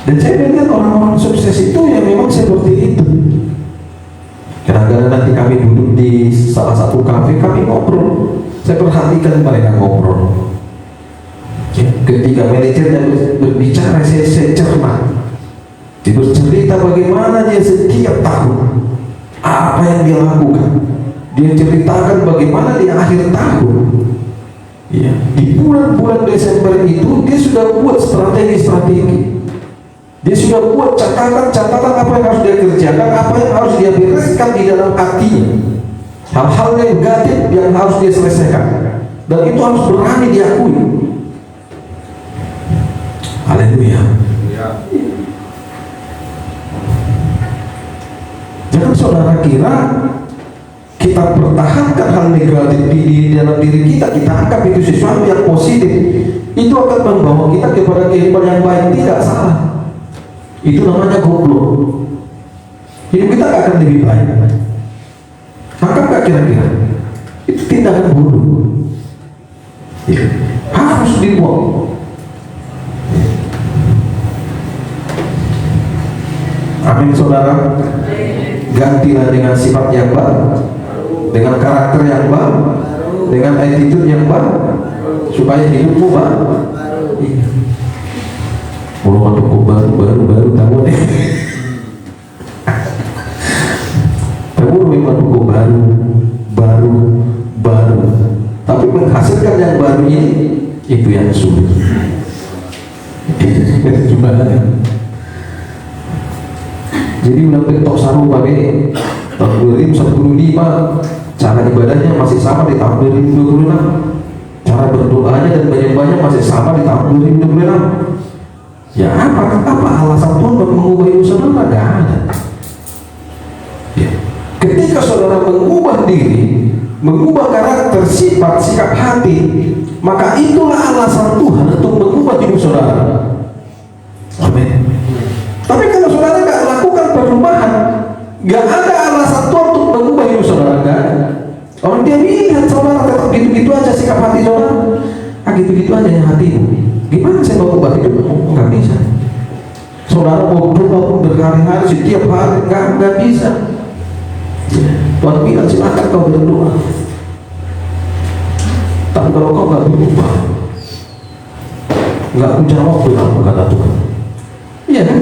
Dan saya melihat orang-orang sukses itu yang memang seperti itu. Kadang-kadang nanti kami duduk di salah satu kafe, kami ngobrol. Saya perhatikan mereka ngobrol. Ketika manajernya berbicara, saya cermat. Dia bercerita bagaimana dia setiap tahun, apa yang dia lakukan. Dia ceritakan bagaimana di akhir tahun, ya, di bulan-bulan Desember itu dia sudah buat strategi. Dia sudah buat catatan apa yang harus dia kerjakan, apa yang harus dia bereskan di dalam hatinya, hal-hal negatif yang harus dia selesaikan, dan itu harus berani diakui. Haleluya. Jangan saudara kira kita pertahankan hal negatif di dalam diri kita, kita anggap itu sesuatu yang positif, itu akan membawa kita kepada kehidupan yang baik. Tidak, salah. Itu namanya goblok. Hidup kita gak akan lebih baik. Anggap gak kira-kira itu tindakan bodoh, ya, harus dibuang. Amin saudara. Gantilah dengan sifat yang baru, dengan karakter yang baru, dengan attitude yang baru, supaya hidupmu baru. Kalau untuk baru tahu deh. Tahu memang buku baru, tapi menghasilkan yang baru ini itu yang sulit. Gimana? Jadi udah bentuk saru pakai tahun 2015, cara ibadahnya masih sama di tahun 2026, cara berdoanya dan menyembahnya masih sama di tahun 2026. Ya apa alasan Tuhan mengubah hidup saudara? Gak ada. Ya. Ketika saudara mengubah diri, mengubah karakter, sifat, sikap hati, maka itulah alasan Tuhan untuk mengubah hidup saudara. Amin. Tapi kalau saudara gak lakukan perubahan, gak ada alasan Tuhan untuk mengubah hidup saudara. Gak ada. Orang dia lihat saudara tetap gitu-gitu aja sikap hati saudara, gitu-gitu aja yang hatimu. Gimana saya mau ubah hidupmu? Nggak bisa. Saudara mau berdoa berhari-hari, setiap hari, nggak bisa. Tuhan bilang silakan kau berdoa. Tapi kalau kau nggak berubah, nggak aku jawab doamu, kata Tuhan. Iya kan?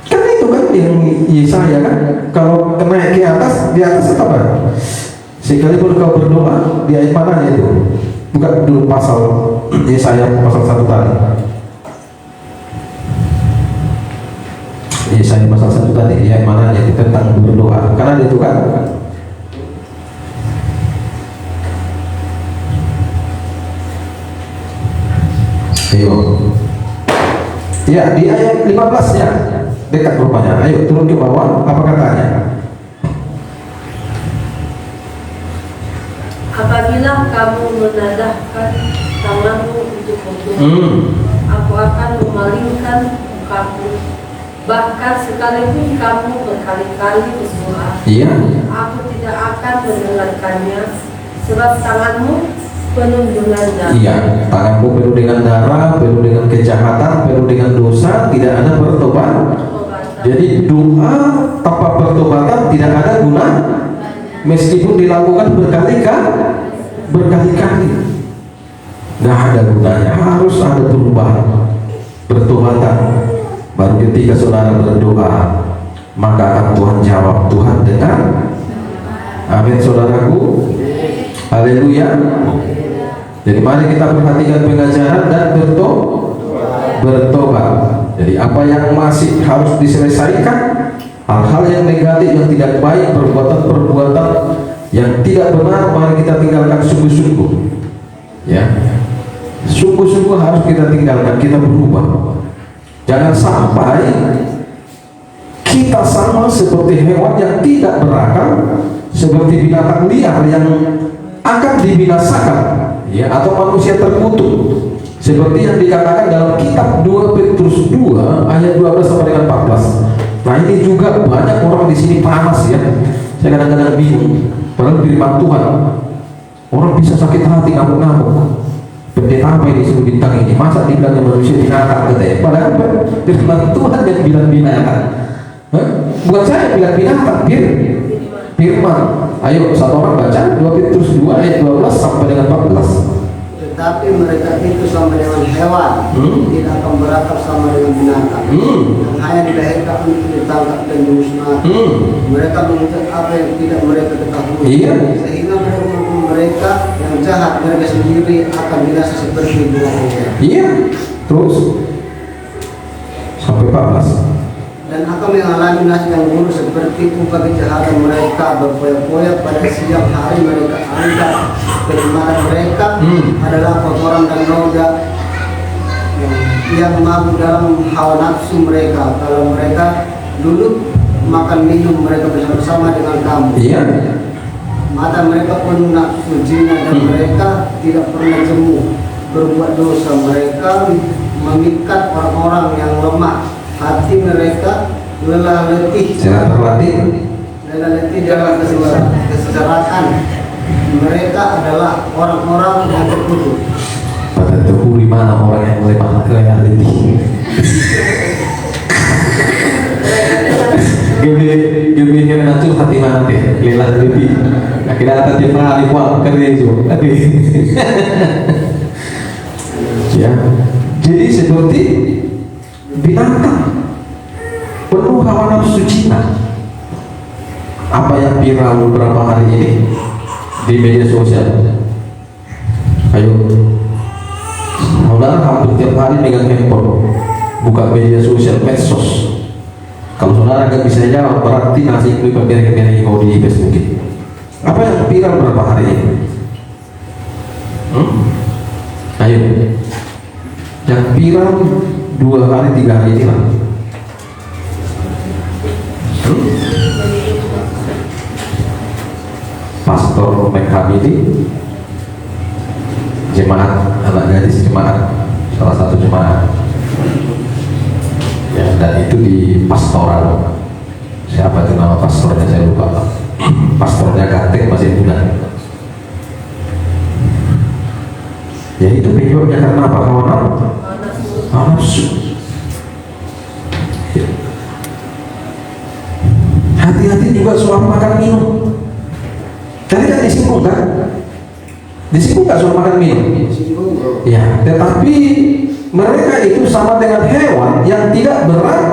Kan itu kan yang Yesaya kan, kalau naik ke atas, di atas apa? Sekalipun kau berdoa, di ayat mana itu? Buka dulu pasal Yesaya pasal 1 tadi. Yesaya pasal 1 tadi, ya mana itu tentang berdoa. Karena itu kan ayo. Ya, di ayat 15 ya. Dekat rupanya. Ayo turun ke bawah, apa katanya? Apabila kamu menadahkan tanganmu untuk berdoa, aku akan memalingkan mukaku. Bahkan sekalipun kamu berkali-kali berdoa, aku tidak akan mendengarkannya, sebab tanganmu penuh dengan darah. Iya, tanganmu penuh dengan darah, penuh dengan kejahatan, penuh dengan dosa, tidak ada pertobatan. Jadi doa tanpa pertobatan tidak ada guna. Meskipun dilakukan berkali-kali, nggak ada gunanya. Harus ada perubahan, pertobatan. Baru ketika saudara berdoa, maka akan Tuhan jawab. Tuhan dengar. Amin saudaraku. Haleluya. Jadi mari kita perhatikan pengajaran dan bertobat. Jadi apa yang masih harus diselesaikan, hal-hal yang negatif, yang tidak baik, perbuatan-perbuatan yang tidak benar, mari kita tinggalkan sungguh-sungguh. Ya. sungguh-sungguh harus kita tinggalkan, kita berubah. Jangan sampai kita sama seperti hewan yang tidak berakal, seperti binatang liar yang akan dibinasakan, ya, atau manusia terkutuk, seperti yang dikatakan dalam kitab 2 Petrus 2 ayat 12 sampai dengan 14. Nah, ini juga banyak orang di sini panas, ya. Saya kadang-kadang bingung. Padahal firman Tuhan, orang bisa sakit hati, ngamuk-ngamuk. Pendeta apa ini suruh bintang ini? Masa dibilangnya manusia binatang, katanya. Padahal firman Tuhan yang bilang binatang. Bukan saya bilang binatang, firman. Ayo, satu orang baca 2 Petrus 2 ayat 12 sampai dengan 14. Tetapi mereka itu sama dengan hewan, tidak akan berakal sama dengan binatang, yang hanya dilahirkan untuk ditangkap dan dimusnahkan. Mereka mengucap apa yang tidak mereka ketahui, sehingga mereka yang jahat, mereka sendiri akan binasa seperti binatang. Iya, terus sampai 14. Dan akan mengalami nasib yang buruk seperti upah kejahatan mereka, berpoya-poya pada siang hari mereka anggap kenikmatan mereka adalah kotoran dan noda yang mabuk dalam hawa nafsu mereka. Kalau mereka dulu makan minum mereka bersama-sama dengan kamu. Iya. Mata mereka penuh nafsu zina dan mereka tidak pernah jemu berbuat dosa. Mereka memikat orang-orang yang lemah. Hati mereka lelah letih, lelah letih dalam keseserakan. Mereka adalah orang-orang yang terkutuk. Pada tubuh di mana orang yang lemah letih. Gini kan nanti hati mati, lelah letih. Akhirnya ada tiap hari kuat kerja itu. Ya, jadi seperti binatang penuh hawa nafsu cina. Apa yang viral beberapa hari ini di media sosial? Ayo, saudara hampir tiap hari megang handphone, buka media sosial, medsos. Kalau saudara nggak bisa jawab, berarti nasi itu bagian-bagian yang mau di Facebook. Apa yang viral beberapa hari ini? Ayo, yang viral 2 hari 3 hari ini lah. Pastor Mekhamidi, jemaat anak gadis, jemaat salah satu jemaat, ya, dan itu di pastoral. Siapa itu nama pastornya saya lupa. Pastornya ganteng, masih muda. Ya, itu penyebabnya karena apa? Hawa nafsu. Hati-hati juga soal makan minum. Tadi kan disinggung kan? Disinggung kan soal makan minum? Ya, tetapi mereka itu sama dengan hewan yang tidak berakal,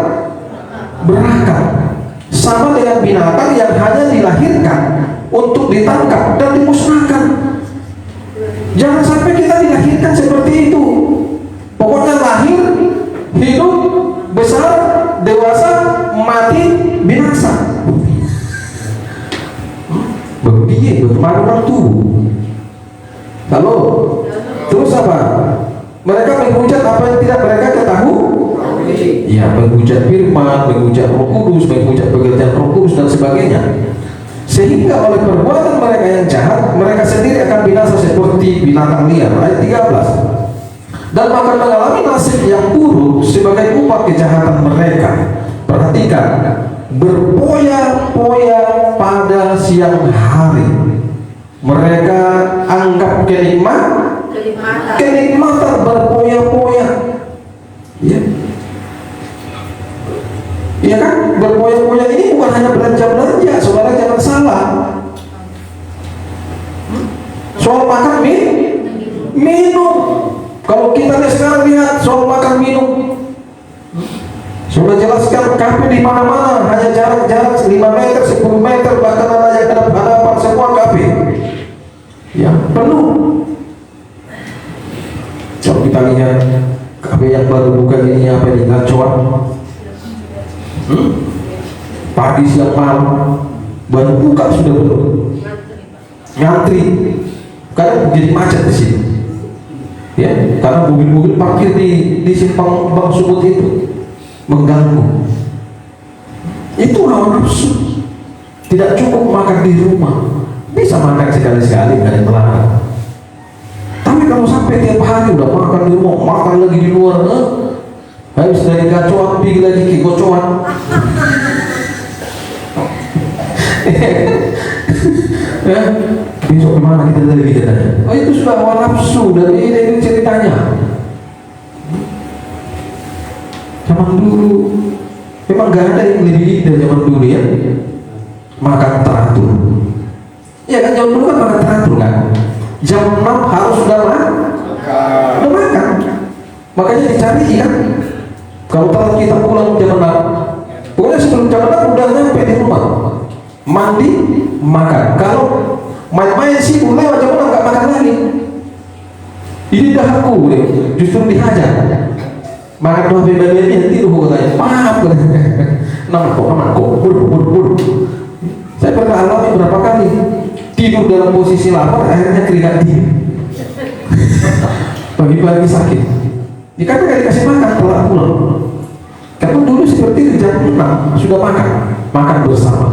sama dengan binatang yang hanya dilahirkan untuk ditangkap dan dimusnahkan. Jangan sampai kita dilahirkan seperti itu. Pokoknya lahir, hidup, besar, dewasa, mati, binasa. Begini, bagaimana orang tuh? Lalu, terus apa? Mereka menghujat apa yang tidak mereka ketahui. Ya, menghujat firman, menghujat Roh Kudus, menghujat pekerjaan Roh Kudus dan sebagainya. Sehingga oleh perbuatan mereka yang jahat, mereka sendiri akan binasa seperti binatang liar. Ayat 13. Dan akan mengalami nasib yang buruk sebagai upah kejahatan mereka. Perhatikan, berpoya-poya pada siang hari. Mereka anggap kenikmatan berpoya-poya. Ya. Iya kan, berpoya-poya ini bukan hanya belanja-belanja, saudara jangan salah. Soal makan minum. Kalau kita sekarang lihat soal makan minum, sudah jelaskan kafe di mana-mana, hanya jarak 5 meter, 10 meter, bahkan ada yang hadapan semua kafe. Ya, penuh. Kalau kita lihat kafe yang baru buka ini apa di Gacuan, pagi siang malam baru buka sudah penuh, ngantri, kadang jadi macet di sini. Ya, karena mobil-mobil parkir di simpang Bang Sumut itu mengganggu. Itu hawa nafsu. Tidak cukup makan di rumah, bisa makan sekali-sekali, nggak ada yang melarang. Tapi kalau sampai tiap hari udah makan di rumah, makan lagi di luar, habis dari gacoan pergi lagi ke gocoan. Besok kemana kita lagi katanya? Oh itu sudah hawa nafsu, dari ini ceritanya. Zaman dulu memang gak ada yang lebih dari zaman dulu ya. Makan teratur. Ya kan zaman dulu kan makan teratur kan. Jam 6 harus sudah makan. Makanya dicari kan. Kalau telat kita pulang jam 6, pokoknya sebelum jam 6 udah nyampe di rumah. Mandi, makan. Kalau main-main sih lewat jam 6 gak makan lagi. Ini dahaku justru dihajar. Makan doa bebas ini tidur katanya. Maaf katanya. Nama kok, buru. Saya pernah alami berapa kali tidur dalam posisi lapar, akhirnya keringat dingin. Pagi-pagi sakit. Dikatakan dikasih makan telat pulang. Karena dulu seperti itu jam 6 sudah makan bersama.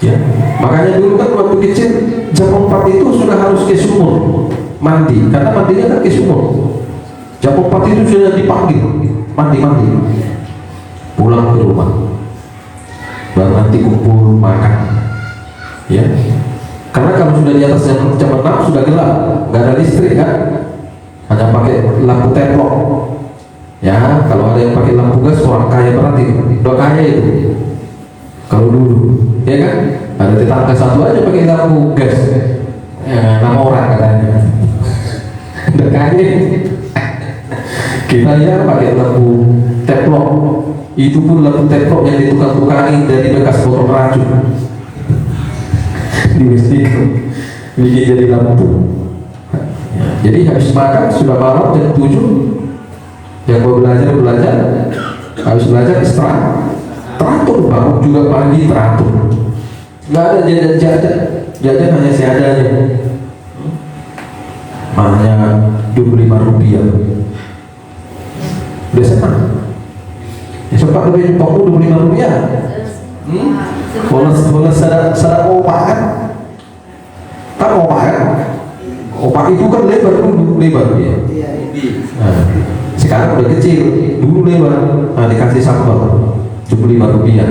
Ya, makanya dulu kan waktu kecil jam 4 itu sudah harus ke sumur mandi, karena mandinya kan ke sumur. Jam 4 itu sudah dipanggil mandi, pulang ke rumah. Baru nanti kumpul makan, ya. Karena kalau sudah di atas jam 6 sudah gelap, nggak ada listrik kan, hanya pakai lampu teplok. Ya, kalau ada yang pakai lampu gas orang kaya berarti, udah kaya itu. Kalau dulu, ya kan, ada tetangga satu aja pakai lampu gas, ya, 6 orang katanya, udah kaya. Kita ya pakai lampu teplok. Itu pun lampu teplok yang ditukar-tukarin dari bekas botol racun, dimestikan bikin jadi lampu. Jadi habis makan sudah malam jam 7, yang mau belajar habis belajar istirahat, teratur. Bangun juga pagi teratur, nggak ada jajan hanya seadanya, hanya 25 rupiah. Udah senang. Ya sempat lebih pokok 25 rupiah. Bolos sadar opak kan? Kan opak kan? Opak itu kan lebar ya. Nah, sekarang udah kecil, dulu lebar. Nah, dikasih sambal 25 rupiah.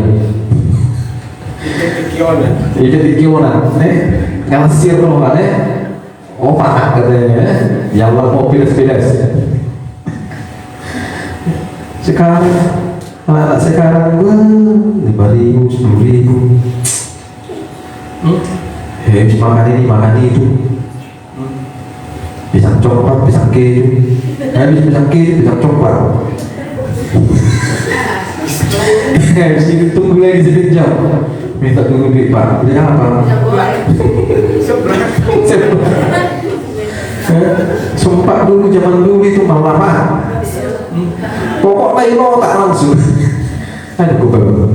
Itu di kionan. Ngasir loh kan? Opak katanya. Yang mau piles-piles. Sekarang anak sekarang 5.000, 10.000. Habis makan ini, makan itu. Pisang coklat, pisang keju. Habis pisang keju, pisang coklat. Habis itu tunggu lagi sekejap. Minta tunggu duit Pak. Beli apa? Sumpah dulu zaman dulu itu malam. Pokoknya lo tak langsung. Ada gue baru.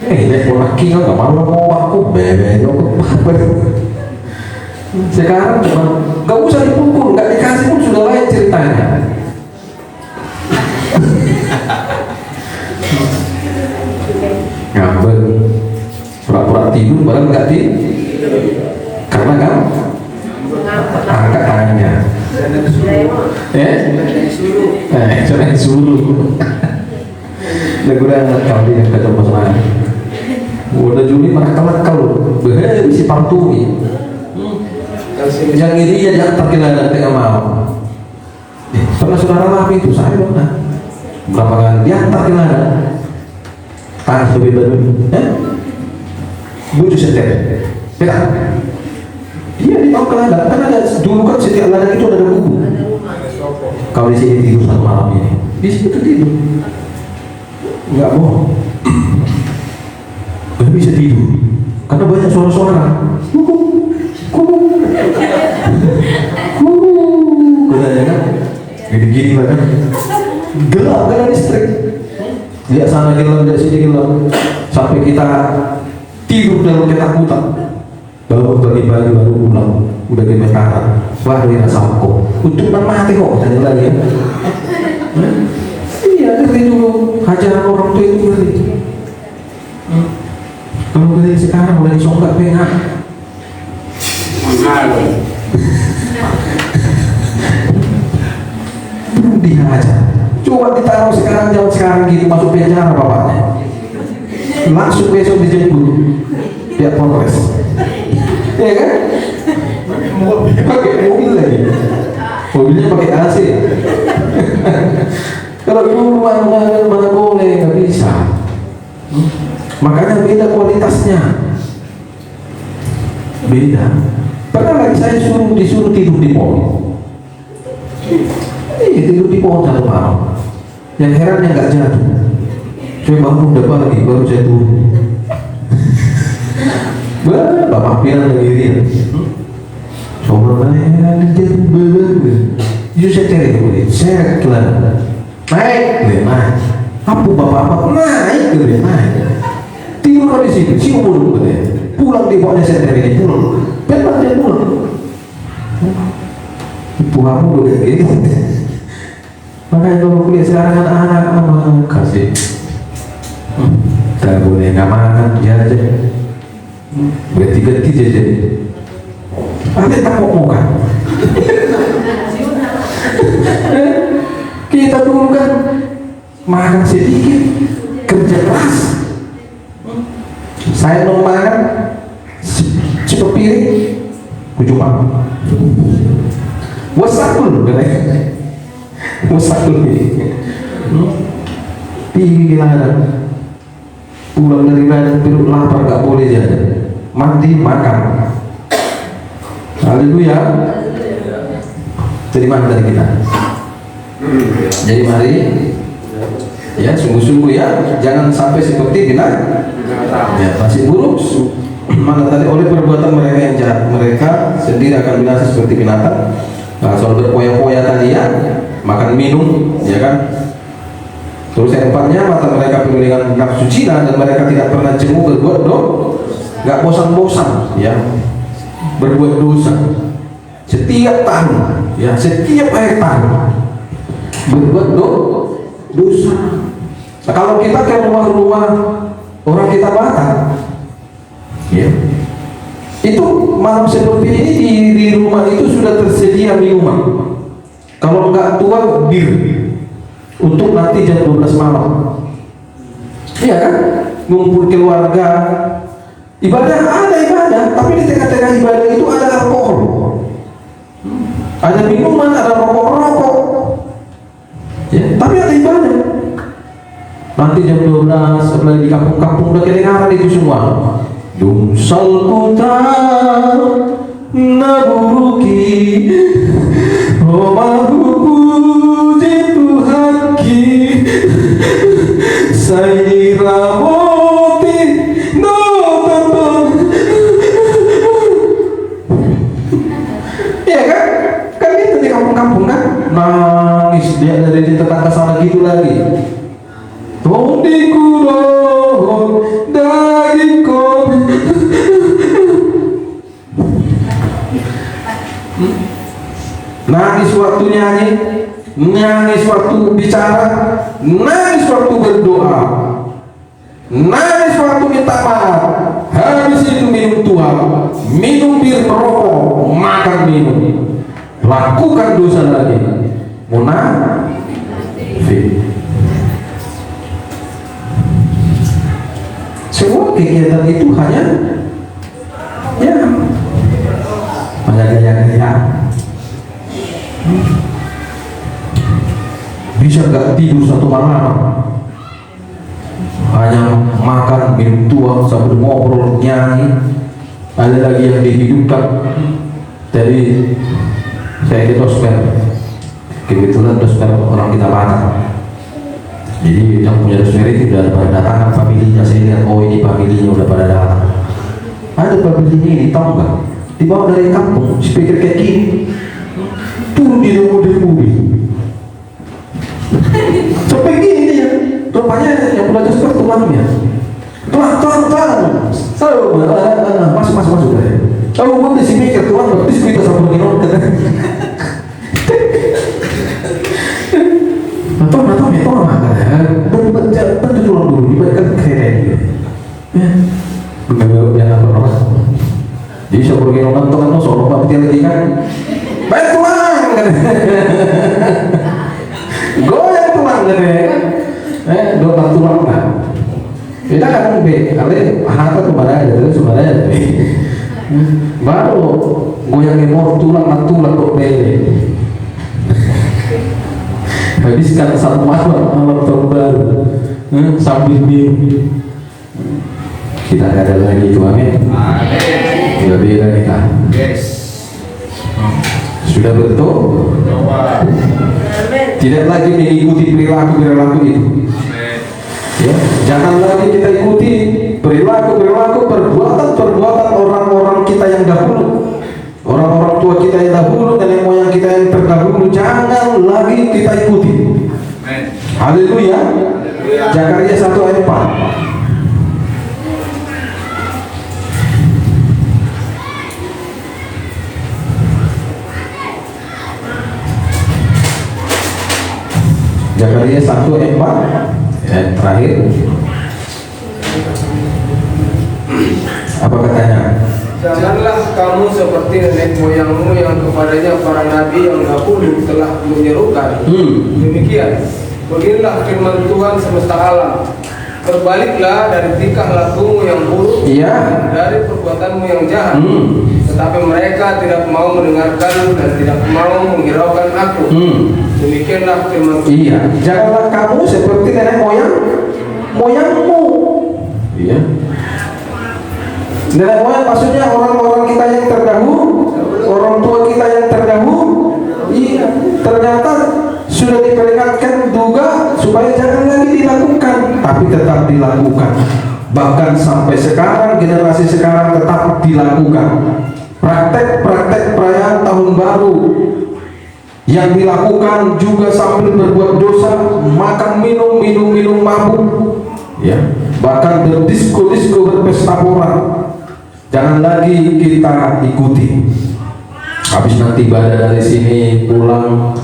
Lihat laki kan nggak mau aku bebe. Sekarang cuma nggak usah dipukul, nggak dikasih pun sudah lain ceritanya. Ngambek, pura-pura tidur, padahal nggak tidur. Karena kan angkat tangannya. Jangan disuruh. Lagu dah kali yang kata pasangan. Udah Juli nakal, si pantui. Yang ini ya diantar ke ladang tengah mau. Pernah saudara lama itu saya pernah. Berapa kali diantar ke ladang. Tangan lebih baru. Bujuk setir. Pegang. Iya di bawah ke ladang. Kan ada dulu kan setiap ladang itu ada kubu. Kalau di sini tidur satu malam ini, di situ tidur. Enggak bohong. Gak bisa tidur karena banyak suara-suara. Katanya kan, gini-gini lah kan. Gelap karena listrik. Lihat sana gelap, lihat sini gelap. Sampai kita tidur dalam ketakutan. Bangun pagi-pagi baru pulang, udah gemetaran. wah ini rasa kok untuk mati kok tanya lagi ya. Iya ngerti dulu hajaran orang tua itu ngerti. Kalau kita sekarang udah disonggak pengen dihajar. Coba ditaruh sekarang jauh sekarang gitu masuk penjara bapaknya. Langsung besok dijemput pihak Polres. Ya kan? Pakai mobil lagi. Mobilnya pakai AC. Kalau dulu mana boleh nggak bisa. Makanya beda kualitasnya. Beda. Pernah lagi saya disuruh tidur di pohon. Tidur di pohon satu malam. Yang herannya nggak jatuh. Saya bangun udah pagi baru jatuh. Bapak bilang sendiri. Soalnya jatuh Jujur saya cari boleh. Saya kelar. Naik. Apa bapak naik tidur di situ, si umur pulang di bawahnya saya cari pulang. Benar dia pulang. Pulang udah kayak gitu. Makanya kalau kuliah sekarang anak-anak kasih tak boleh nggak makan jajan ganti-ganti jajan ada tak mau kan kita dulu kan makan sedikit kerja keras saya mau makan cukup piring cuma wasakul wasakul pikiran pulang dari ladang perut lapar gak boleh jajan mandi makan. Haleluya. Jadi mana tadi kita? Jadi mari ya sungguh-sungguh ya jangan sampai seperti binatang ya masih buruk mana tadi oleh perbuatan mereka yang jahat mereka sendiri akan binasa seperti binatang. Nah, soal berpoya-poya tadi ya makan minum ya kan. Terus yang keempatnya mata mereka penuh dengan nafsu cina dan mereka tidak pernah jemu berbuat dosa, nggak bosan-bosan ya berbuat dosa. Setiap tahun ya setiap akhir tahun berbuat dosa. Nah, kalau kita ke rumah-rumah orang kita Batak ya itu malam seperti ini di rumah itu sudah tersedia minuman. Kalau nggak tua bir untuk nanti jam 12 malam. Iya kan? Ngumpul keluarga. Ibadah ada ibadah, tapi di tengah-tengah ibadah itu ada alkohol. Ada minuman, ada rokok-rokok. Ya, tapi ada ibadah. Nanti jam 12 setelah di kampung-kampung udah kedengaran itu semua. Dumsal kutar naburuki Omahuku Saira moti no tonton. Iya kan? Kan itu di kampung-kampung kan nangis dia dari tetangga sana gitu lagi. Tondiku dohon dagingkon. Nangis waktu nyanyi, nangis waktu bicara, nangis waktu berdoa, nangis waktu minta maaf. Habis itu minum tua, minum bir, merokok, makan minum, lakukan dosa lagi, munafik. Semua kegiatan itu hanya gaya-gaya. Bisa gak tidur satu malam hanya makan minum tua sambil ngobrol nyanyi. Ada lagi yang dihidupkan dari saya di Tosper, kebetulan Tosper orang kita Batak, jadi yang punya Tosper itu udah pada datang familinya. Saya lihat oh ini familinya udah pada datang. Ada familinya ini tahu nggak dibawa dari kampung speaker kayak gini turun di mobil sampai gini ya. Rupanya yang udah Tosper tuh mamanya tuan selalu masuk Oh, gue di sini ke Tuhan baptis kita sama minum kan. Atau itu orang kan? Berbaca dulu dibacakan keren. Benar yang apa orang? Jadi saya pergi nonton kan tuh soal baptis lagi kan. Baik Tuhan kan. Goyang Tuhan kan. Doa Tuhan kan. Kita kan kali harta kemana aja terus kemana aja. Baru goyangin mau tulang kok beli. Habiskan satu malam tahun baru sambil mimpi. Kita ada lagi itu, amin. Sudah beda kita. Sudah betul. Tidak lagi mengikuti perilaku itu. Ya, jangan lagi kita ikuti perilaku, perbuatan orang-orang kita yang dahulu, orang-orang tua kita yang dahulu, nenek moyang kita yang terdahulu. Jangan lagi kita ikuti. Haleluya. Zakaria 1 ayat 4. Zakaria 1 ayat 4. Dan terakhir, apa katanya? Janganlah kamu seperti nenek moyangmu yang kepadanya para nabi yang dahulu telah menyerukan. Demikian, beginilah firman Tuhan semesta alam. Berbaliklah dari tingkah lakumu yang buruk, dari perbuatanmu yang jahat. Tetapi mereka tidak mau mendengarkan dan tidak mau menghiraukan aku. Demikianlah firman Tuhan. Iya, janganlah kamu seperti nenek moyangmu. Iya. Nenek moyang maksudnya orang-orang kita yang terdahulu, orang tua kita yang terdahulu. Iya, ternyata sudah diperingatkan juga supaya jangan lagi dilakukan, tapi tetap dilakukan. Bahkan sampai sekarang, generasi sekarang tetap dilakukan. Praktek-praktek perayaan tahun baru yang dilakukan juga sambil berbuat dosa, makan minum mabuk, ya, bahkan berdisko berpesta pora. Jangan lagi kita ikuti. Habis nanti ibadah dari sini pulang,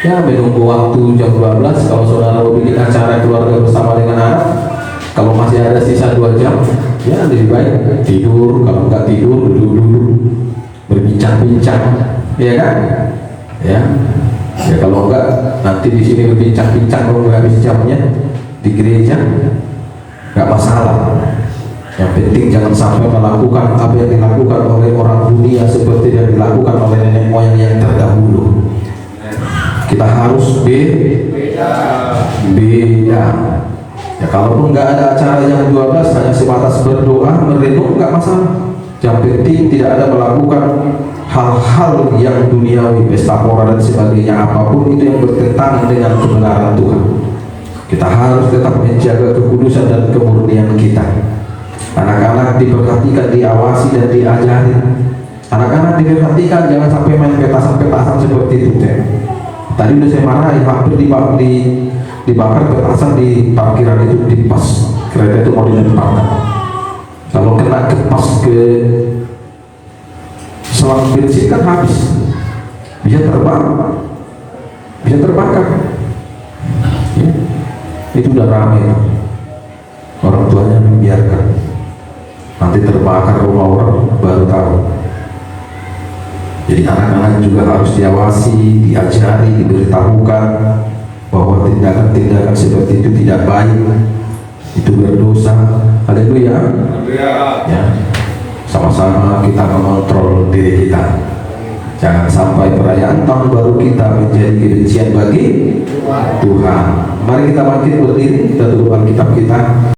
ya menunggu waktu jam 12. Kalau saudara mau bikin acara keluarga bersama dengan anak, kalau masih ada sisa 2 jam, ya lebih baik tidur. Kalau nggak tidur, duduk berbincang-bincang, ya kan? Ya kalau enggak nanti di sini berbincang-bincang kalau nggak habis jamnya di gereja, nggak masalah. Yang penting jangan sampai melakukan apa yang dilakukan oleh orang dunia seperti yang dilakukan oleh nenek moyang yang terdahulu. Kita harus beda. Ya kalaupun nggak ada acara jam 12, hanya sebatas berdoa merenung, nggak masalah. Yang penting tidak ada melakukan hal-hal yang duniawi, pesta pora dan sebagainya, apapun itu yang bertentangan dengan kebenaran Tuhan. Kita harus tetap menjaga kekudusan dan kemurnian kita. Anak-anak diperhatikan, diawasi dan diajari. Anak-anak diperhatikan, jangan sampai main petasan seperti itu. Tadi udah saya marahin, hampir dibakar petasan di parkiran itu, di pas kereta itu mau dilemparkan. Kalau kena kepas ke selang bensin kan habis, bisa terbakar. Ya. Itu udah ramai, orang tuanya membiarkan, nanti terbakar rumah orang baru tahu. Jadi anak-anak juga harus diawasi, diajari, diberitahukan bahwa tindakan-tindakan seperti itu tidak baik, itu berdosa. Haleluya. Ya, sama-sama kita mengontrol diri kita. Jangan sampai perayaan tahun baru kita menjadi kebencian bagi Tuhan. Mari kita bangkit berdiri, kita tutup Alkitab kita.